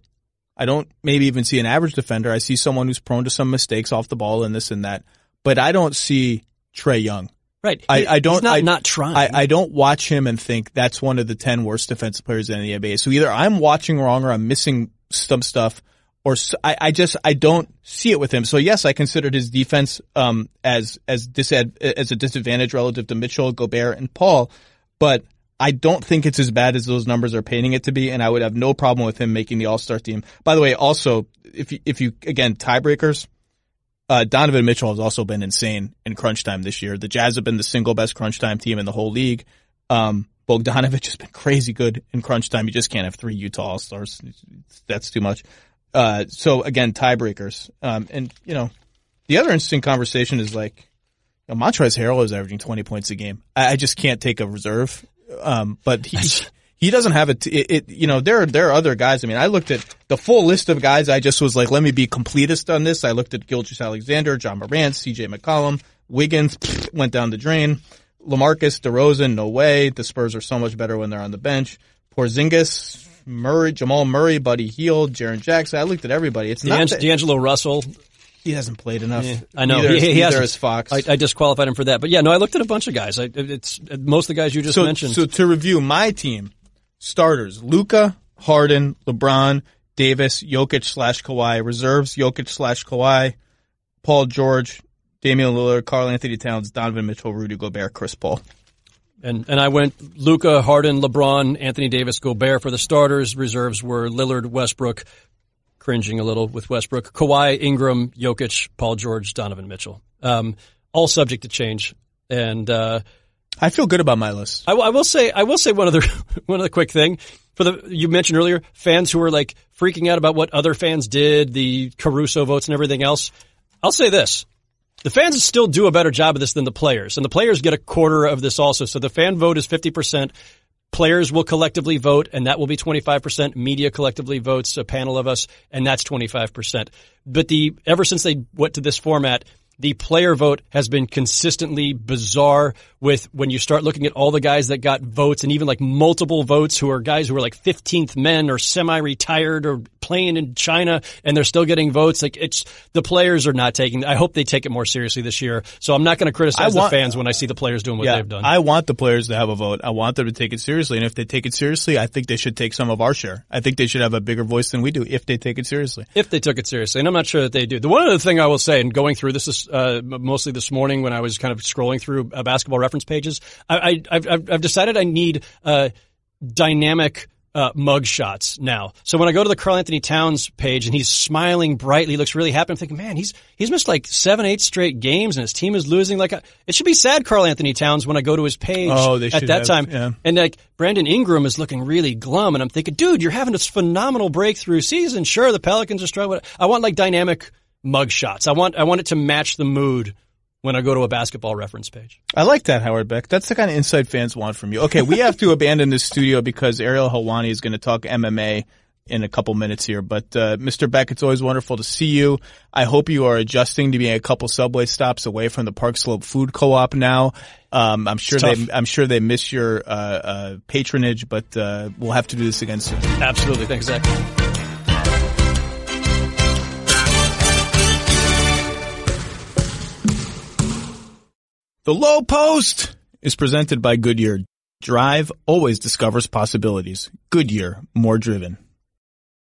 I don't maybe even see an average defender. I see someone who's prone to some mistakes off the ball and this and that. But I don't see Trae Young. Right. He's not trying. I don't watch him and think that's one of the 10 worst defensive players in the NBA. So either I'm watching wrong or I'm missing some stuff, or I don't see it with him. So yes, I considered his defense as a disadvantage relative to Mitchell, Gobert, and Paul. But I don't think it's as bad as those numbers are painting it to be, and I would have no problem with him making the All-Star team. By the way, also, if you again, tiebreakers, Donovan Mitchell has also been insane in crunch time this year. The Jazz have been the single best crunch time team in the whole league. Bogdanovic has been crazy good in crunch time. You just can't have 3 Utah All-Stars. That's too much. So again, tiebreakers. And you know, the other interesting conversation is like, you know, Montrezl Harrell is averaging 20 points a game. I just can't take a reserve. But he doesn't have you know, there are other guys. I mean, I looked at the full list of guys. I just was like, let me be completist on this. I looked at Gilgeous-Alexander, John Morant, CJ McCollum, Wiggins, went down the drain. LaMarcus, DeRozan, no way. The Spurs are so much better when they're on the bench. Porzingis, Murray, Jamal Murray, Buddy Hield, Jaren Jackson. I looked at everybody. It's not D'Angelo Russell. He hasn't played enough. Yeah, I know. Neither is Fox. I disqualified him for that. But yeah, no, I looked at a bunch of guys. It's most of the guys you just mentioned. So to review my team, starters, Luka, Harden, LeBron, Davis, Jokic/Kawhi. Reserves, Jokic/Kawhi, Paul George, Damian Lillard, Karl Anthony Towns, Donovan Mitchell, Rudy Gobert, Chris Paul. And I went Luka, Harden, LeBron, Anthony Davis, Gobert for the starters. Reserves were Lillard, Westbrook, cringing a little with Westbrook, Kawhi, Ingram, Jokic, Paul George, Donovan Mitchell. All subject to change. And I feel good about my list. I will say one other quick thing. You mentioned earlier, fans who were like freaking out about what other fans did, the Caruso votes and everything else. I'll say this. The fans still do a better job of this than the players, and the players get a quarter of this also. So the fan vote is 50%. Players will collectively vote, and that will be 25%. Media collectively votes, a panel of us, and that's 25%. But ever since they went to this format, the player vote has been consistently bizarre with when you start looking at all the guys that got votes and even like multiple votes who are guys who are like 15th men or semi-retired or playing in China and they're still getting votes. Like the players are not taking, I hope they take it more seriously this year. So I'm not going to criticize the fans when I see the players doing what they've done. I want the players to have a vote. I want them to take it seriously. And if they take it seriously, I think they should take some of our share. I think they should have a bigger voice than we do if they take it seriously. If they took it seriously. And I'm not sure that they do. The one other thing I will say, and going through this is mostly this morning when I was kind of scrolling through basketball reference pages, I've decided I need dynamic mug shots now. So when I go to the Karl Anthony Towns page and he's smiling brightly, looks really happy, I'm thinking, man, he's missed like 7-8 straight games and his team is losing. Like it should be sad, Karl Anthony Towns, when I go to his page at that time. Yeah. And like Brandon Ingram is looking really glum, and I'm thinking, dude, you're having this phenomenal breakthrough season. Sure, the Pelicans are struggling. I want like dynamic mug shots. I want it to match the mood when I go to a basketball reference page. I like that, Howard Beck. That's the kind of insight fans want from you. Okay, we have to abandon this studio because Ariel Helwani is going to talk MMA in a couple minutes here. But Mr. Beck, it's always wonderful to see you. I hope you are adjusting to being a couple subway stops away from the Park Slope Food Co-op now. I'm sure they miss your patronage, but we'll have to do this again soon. Absolutely. Thanks, Zach. The Lowe Post is presented by Goodyear. Drive always discovers possibilities. Goodyear, more driven.